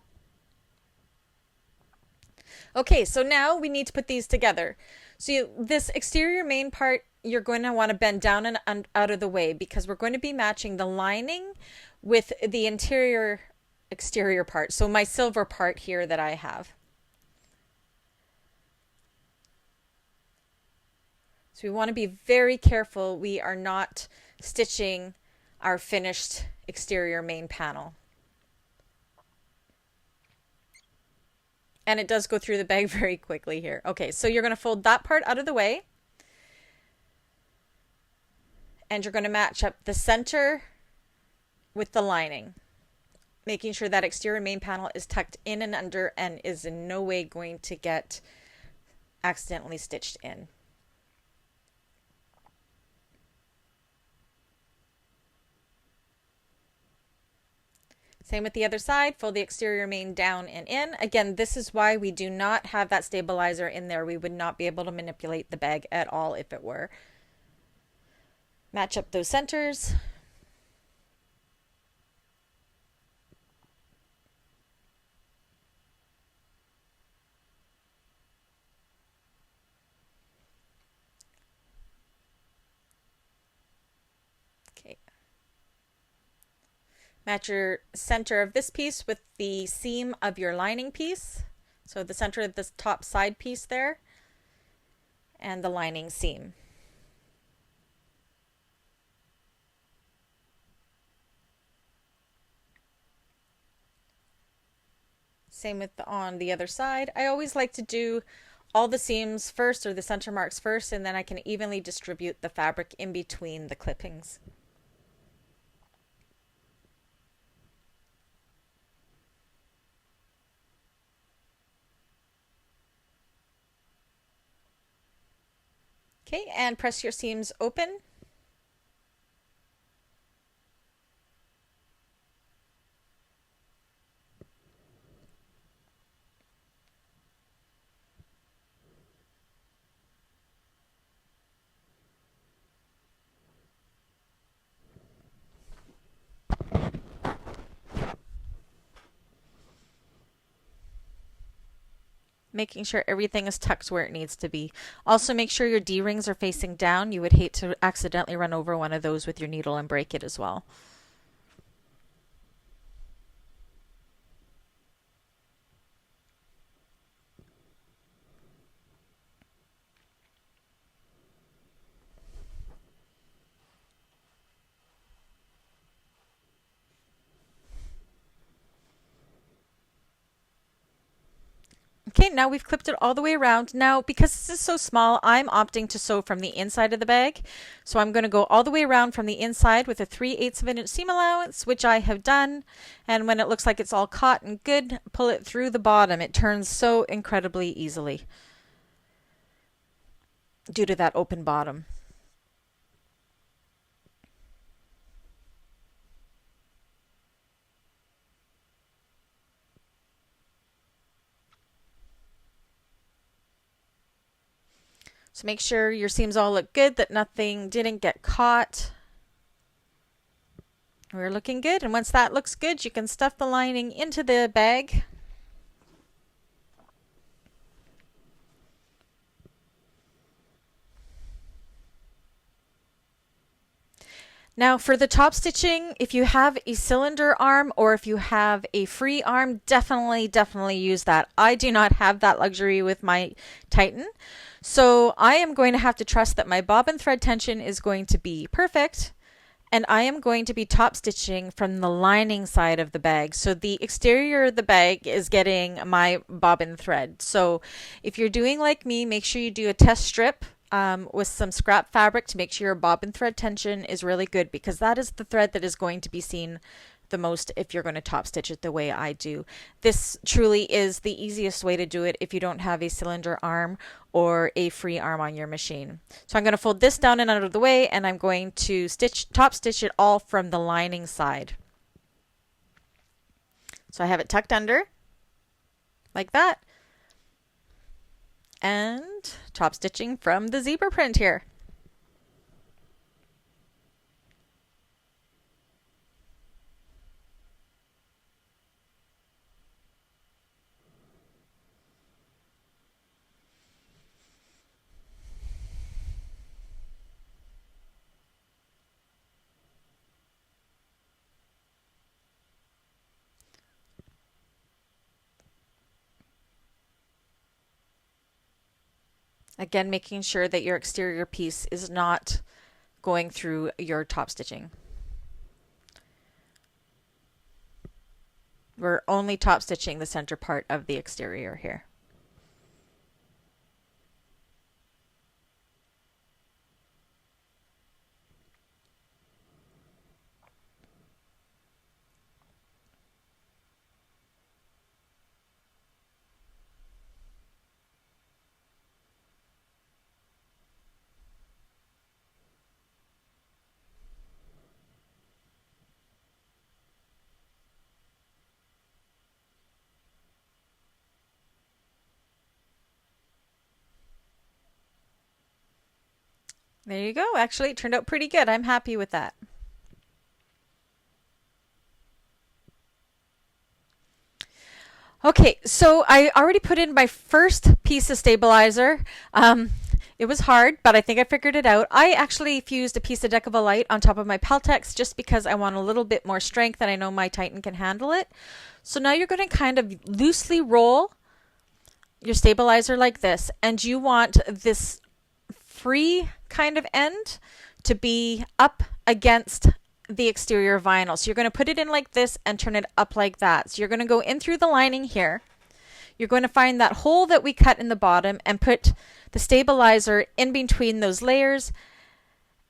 Okay, so now we need to put these together. So this exterior main part, you're going to want to bend down and out of the way because we're going to be matching the lining with the exterior part. So my silver part here that I have. So we want to be very careful we are not stitching our finished exterior main panel. And it does go through the bag very quickly here. Okay, so you're going to fold that part out of the way. And you're going to match up the center with the lining, making sure that exterior main panel is tucked in and under and is in no way going to get accidentally stitched in. Same with the other side, fold the exterior main down and in. Again, this is why we do not have that stabilizer in there. We would not be able to manipulate the bag at all if it were. Match up those centers. Okay. Match your center of this piece with the seam of your lining piece. So the center of this top side piece there and the lining seam. Same with on the other side. I always like to do all the seams first or the center marks first, and then I can evenly distribute the fabric in between the clippings. Okay, and press your seams open. Making sure everything is tucked where it needs to be. Also make sure your D-rings are facing down. You would hate to accidentally run over one of those with your needle and break it as well. Okay, now we've clipped it all the way around. Now, because this is so small, I'm opting to sew from the inside of the bag. So I'm going to go all the way around from the inside with a 3/8 of an inch seam allowance, which I have done. And when it looks like it's all caught and good, pull it through the bottom. It turns so incredibly easily due to that open bottom. So make sure your seams all look good, that nothing didn't get caught. We're looking good, and once that looks good, you can stuff the lining into the bag. Now for the top stitching, if you have a cylinder arm or if you have a free arm, definitely use that. I do not have that luxury with my Titan. So I am going to have to trust that my bobbin thread tension is going to be perfect, and I am going to be top stitching from the lining side of the bag. So the exterior of the bag is getting my bobbin thread. So if you're doing like me, make sure you do a test strip with some scrap fabric to make sure your bobbin thread tension is really good, because that is the thread that is going to be seen the most if you're going to top stitch it the way I do. This truly is the easiest way to do it if you don't have a cylinder arm or a free arm on your machine. So I'm going to fold this down and out of the way, and I'm going to top stitch it all from the lining side. So I have it tucked under like that, and top stitching from the zebra print here. Again, making sure that your exterior piece is not going through your top stitching. We're only top stitching the center part of the exterior here. There you go. Actually, it turned out pretty good. I'm happy with that. Okay, so I already put in my first piece of stabilizer. It was hard, but I think I figured it out. I actually fused a piece of Decovil Lite on top of my Peltex just because I want a little bit more strength, and I know my Titan can handle it. So now you're going to kind of loosely roll your stabilizer like this, and you want this free kind of end to be up against the exterior vinyl. So you're going to put it in like this and turn it up like that. So you're going to go in through the lining here. You're going to find that hole that we cut in the bottom and put the stabilizer in between those layers.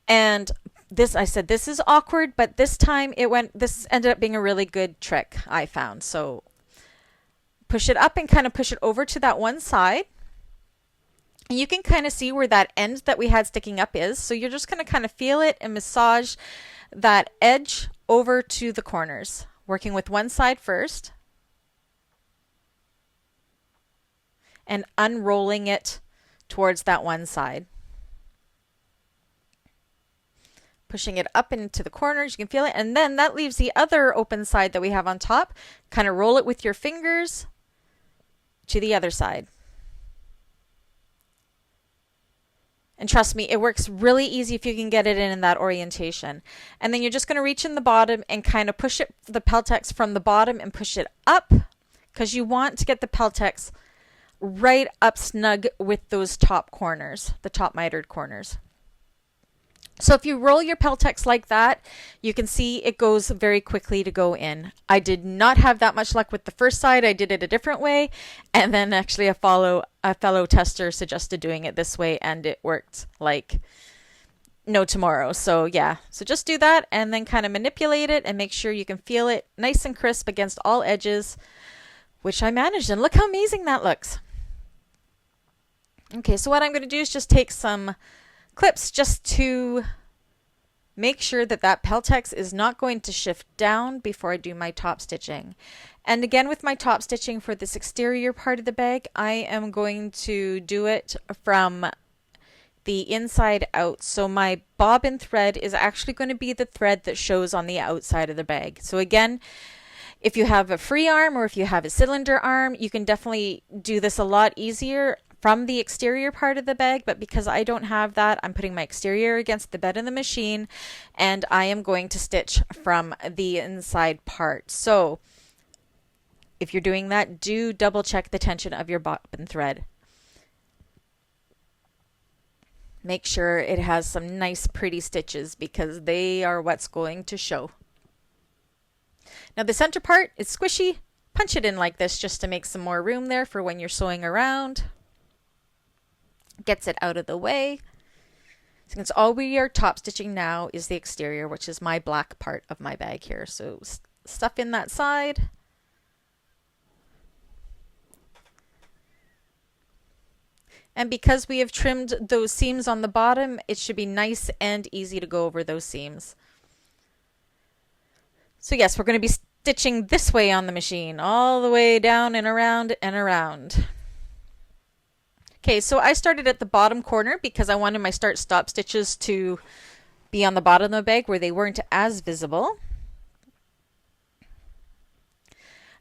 And this, I said, this is awkward, but this time this ended up being a really good trick I found. So push it up and kind of push it over to that one side. And you can kind of see where that end that we had sticking up is. So you're just going to kind of feel it and massage that edge over to the corners, working with one side first and unrolling it towards that one side. Pushing it up into the corners, you can feel it. And then that leaves the other open side that we have on top. Kind of roll it with your fingers to the other side. And trust me, it works really easy if you can get it in that orientation. And then you're just going to reach in the bottom and kind of push it, the Peltex from the bottom, and push it up, because you want to get the Peltex right up snug with those top corners, the top mitered corners. So if you roll your Peltex like that, you can see it goes very quickly to go in. I did not have that much luck with the first side. I did it a different way. And then actually a fellow tester suggested doing it this way, and it worked like no tomorrow. So yeah, so just do that and then kind of manipulate it and make sure you can feel it nice and crisp against all edges, which I managed. And look how amazing that looks. Okay, so what I'm going to do is just take some clips just to make sure that that Peltex is not going to shift down before I do my top stitching. And again, with my top stitching for this exterior part of the bag, I am going to do it from the inside out. So my bobbin thread is actually going to be the thread that shows on the outside of the bag. So again, if you have a free arm or if you have a cylinder arm, you can definitely do this a lot easier from the exterior part of the bag, but because I don't have that, I'm putting my exterior against the bed of the machine, and I am going to stitch from the inside part. So if you're doing that, do double check the tension of your bobbin thread. Make sure it has some nice pretty stitches because they are what's going to show. Now the center part is squishy. Punch it in like this just to make some more room there for when you're sewing around. Gets it out of the way. Since all we are top stitching now is the exterior, which is my black part of my bag here. So stuff in that side. And because we have trimmed those seams on the bottom, it should be nice and easy to go over those seams. So yes, we're going to be stitching this way on the machine, all the way down and around and around. Okay, so I started at the bottom corner because I wanted my start-stop stitches to be on the bottom of the bag where they weren't as visible.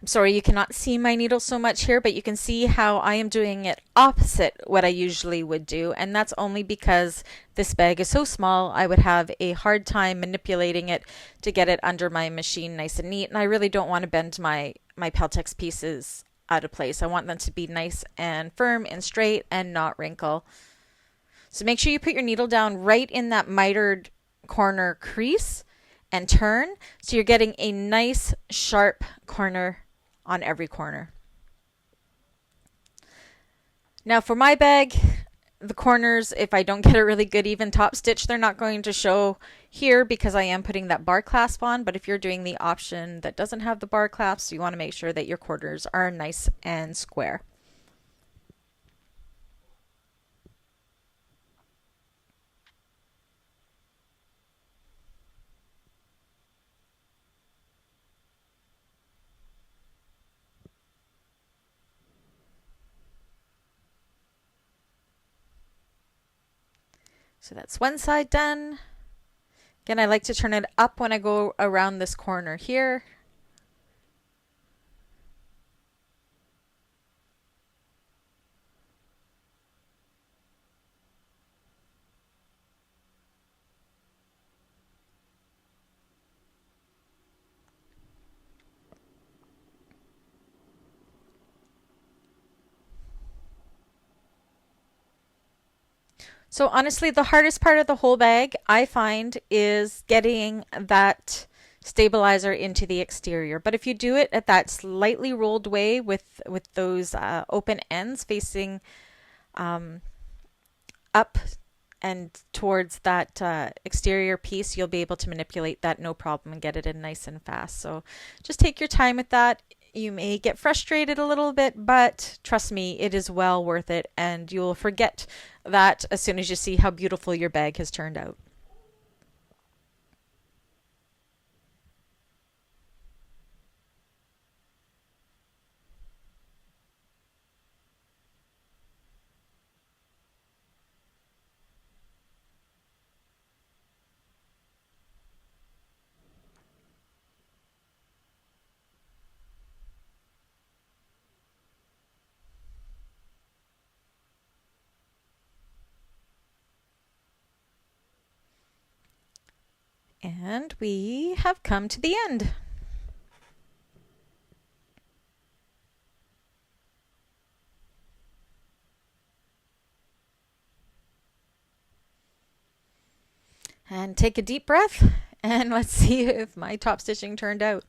I'm sorry you cannot see my needle so much here, but you can see how I am doing it opposite what I usually would do, and that's only because this bag is so small I would have a hard time manipulating it to get it under my machine nice and neat, and I really don't want to bend my Peltex pieces out of place. I want them to be nice and firm and straight and not wrinkle. So make sure you put your needle down right in that mitered corner crease and turn so you're getting a nice sharp corner on every corner. Now for my bag, the corners, if I don't get a really good even top stitch, they're not going to show here because I am putting that bar clasp on. But if you're doing the option that doesn't have the bar clasp, you want to make sure that your corners are nice and square. So that's one side done. Again, I like to turn it up when I go around this corner here. So honestly, the hardest part of the whole bag, I find, is getting that stabilizer into the exterior. But if you do it at that slightly rolled way with those open ends facing up and towards that exterior piece, you'll be able to manipulate that no problem and get it in nice and fast. So just take your time with that. You may get frustrated a little bit, but trust me, it is well worth it, and you'll forget that as soon as you see how beautiful your bag has turned out. And we have come to the end. And take a deep breath, and let's see if my top stitching turned out.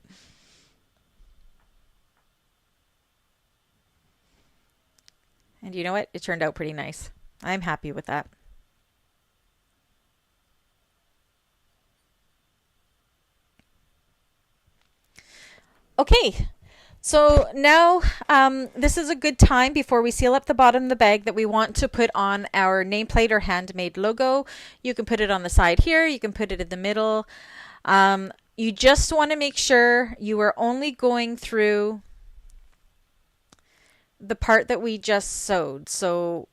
And you know what? It turned out pretty nice. I'm happy with that. Okay, so now this is a good time before we seal up the bottom of the bag that we want to put on our nameplate or handmade logo. You can put it on the side here, you can put it in the middle. You just want to make sure you are only going through the part that we just sewed. So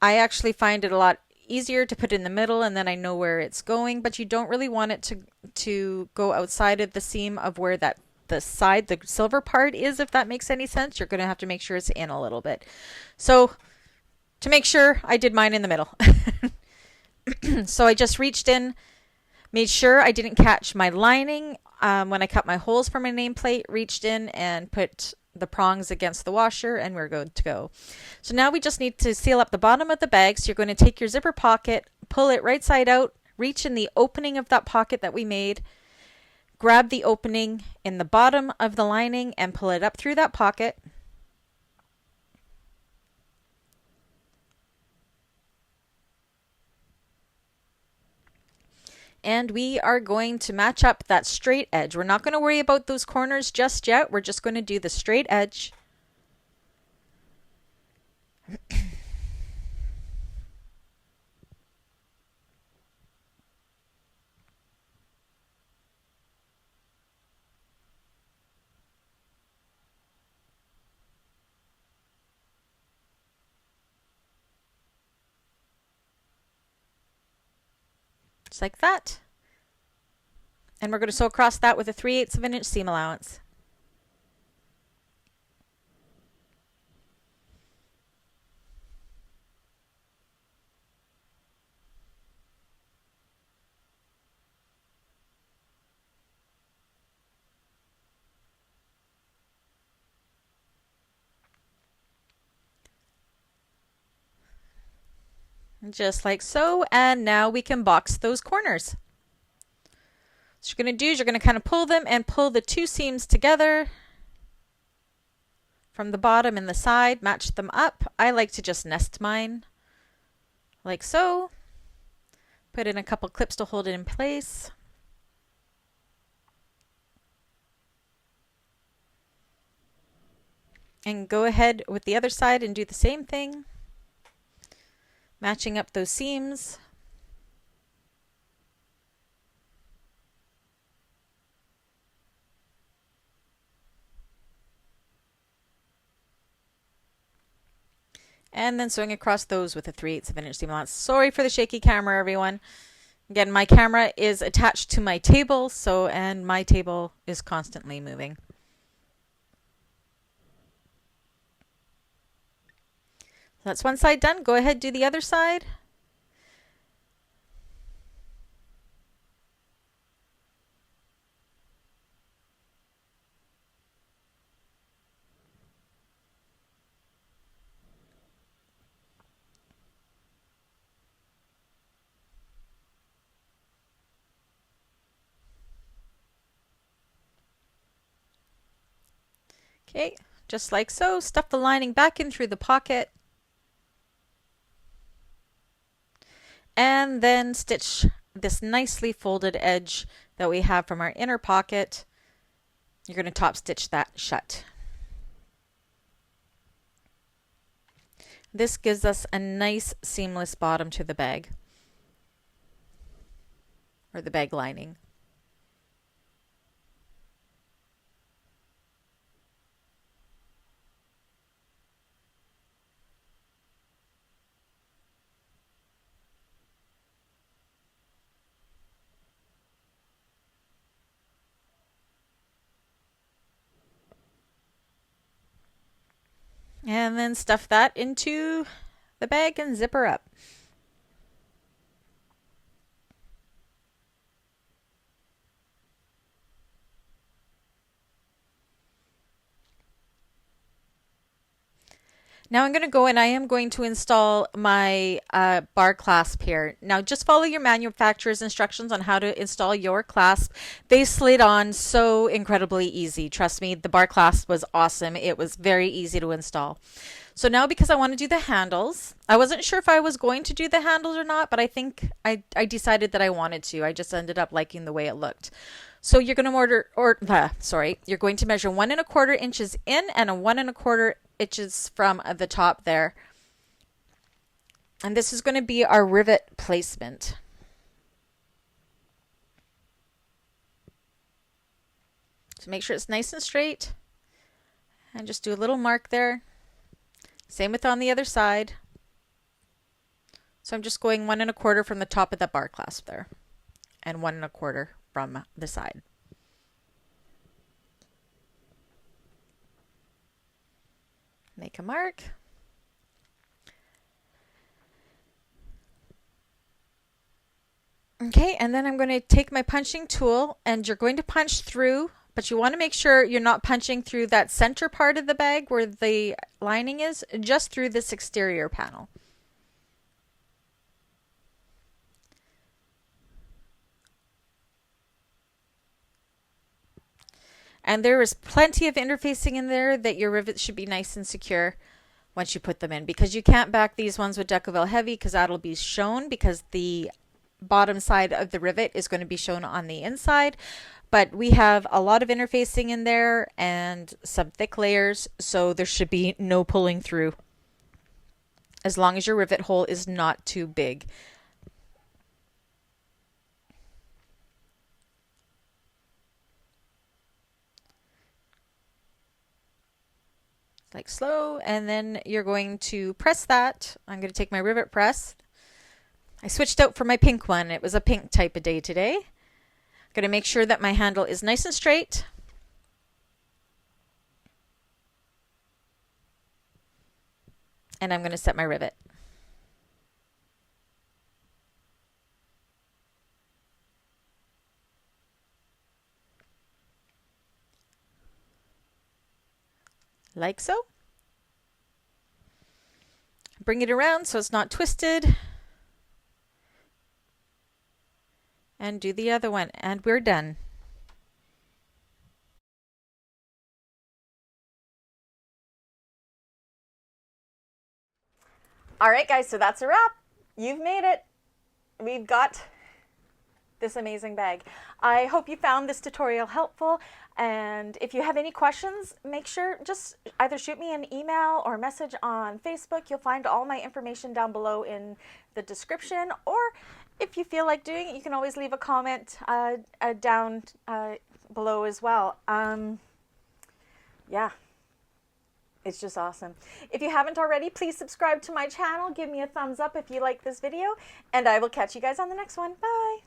I actually find it a lot easier to put in the middle, and then I know where it's going, but you don't really want it to go outside of the seam of where the silver part is, if that makes any sense. You're going to have to make sure it's in a little bit. So to make sure, I did mine in the middle. So I just reached in, made sure I didn't catch my lining when I cut my holes for my nameplate, reached in and put the prongs against the washer, and we're good to go. So now we just need to seal up the bottom of the bag. So you're going to take your zipper pocket, pull it right side out, reach in the opening of that pocket that we made, grab the opening in the bottom of the lining and pull it up through that pocket. And we are going to match up that straight edge. We're not going to worry about those corners just yet. We're just going to do the straight edge. Just like that. And we're going to sew across that with a 3/8 of an inch seam allowance. Just like so, and now we can box those corners. So what you're going to do is you're going to kind of pull them and pull the two seams together from the bottom and the side, match them up. I like to just nest mine like so. Put in a couple clips to hold it in place. And go ahead with the other side and do the same thing. Matching up those seams. And then sewing across those with a 3/8 of an inch seam allowance. Sorry for the shaky camera, everyone. Again, my camera is attached to my table, and my table is constantly moving. That's one side done. Go ahead, do the other side. Okay, just like so. Stuff the lining back in through the pocket. And then stitch this nicely folded edge that we have from our inner pocket. You're going to top stitch that shut. This gives us a nice seamless bottom to the bag, or the bag lining. And then stuff that into the bag and zip her up. Now I'm going to go and I am going to install my bar clasp here. Now just follow your manufacturer's instructions on how to install your clasp. They slid on so incredibly easy. Trust me, the bar clasp was awesome. It was very easy to install. So now because I want to do the handles, I wasn't sure if I was going to do the handles or not, but I think I decided that I wanted to. I just ended up liking the way it looked. So you're going to you're going to measure 1 1/4 inches in and a 1 1/4 inches from the top there. And this is going to be our rivet placement. So make sure it's nice and straight and just do a little mark there. Same with on the other side. So I'm just going 1 1/4 from the top of the bar clasp there and 1 1/4 from the side. Make a mark. Okay, and then I'm going to take my punching tool and you're going to punch through, but you want to make sure you're not punching through that center part of the bag where the lining is, just through this exterior panel. And there is plenty of interfacing in there that your rivets should be nice and secure once you put them in, because you can't back these ones with Decovil Heavy because that'll be shown, because the bottom side of the rivet is going to be shown on the inside. But we have a lot of interfacing in there and some thick layers, so there should be no pulling through as long as your rivet hole is not too big. Like slow, and then you're going to press that. I'm going to take my rivet press. I switched out for my pink one. It was a pink type of day today. I'm going to make sure that my handle is nice and straight. And I'm going to set my rivet. Like so. Bring it around so it's not twisted. And do the other one, and we're done.
All right, guys, so that's a wrap. You've made it. We've got this amazing bag. I hope you found this tutorial helpful, and if you have any questions, make sure just either shoot me an email or message on Facebook. You'll find all my information down below in the description, or if you feel like doing it, you can always leave a comment down below as well. Yeah. It's just awesome. If you haven't already, please subscribe to my channel. Give me a thumbs up if you like this video, and I will catch you guys on the next one. Bye.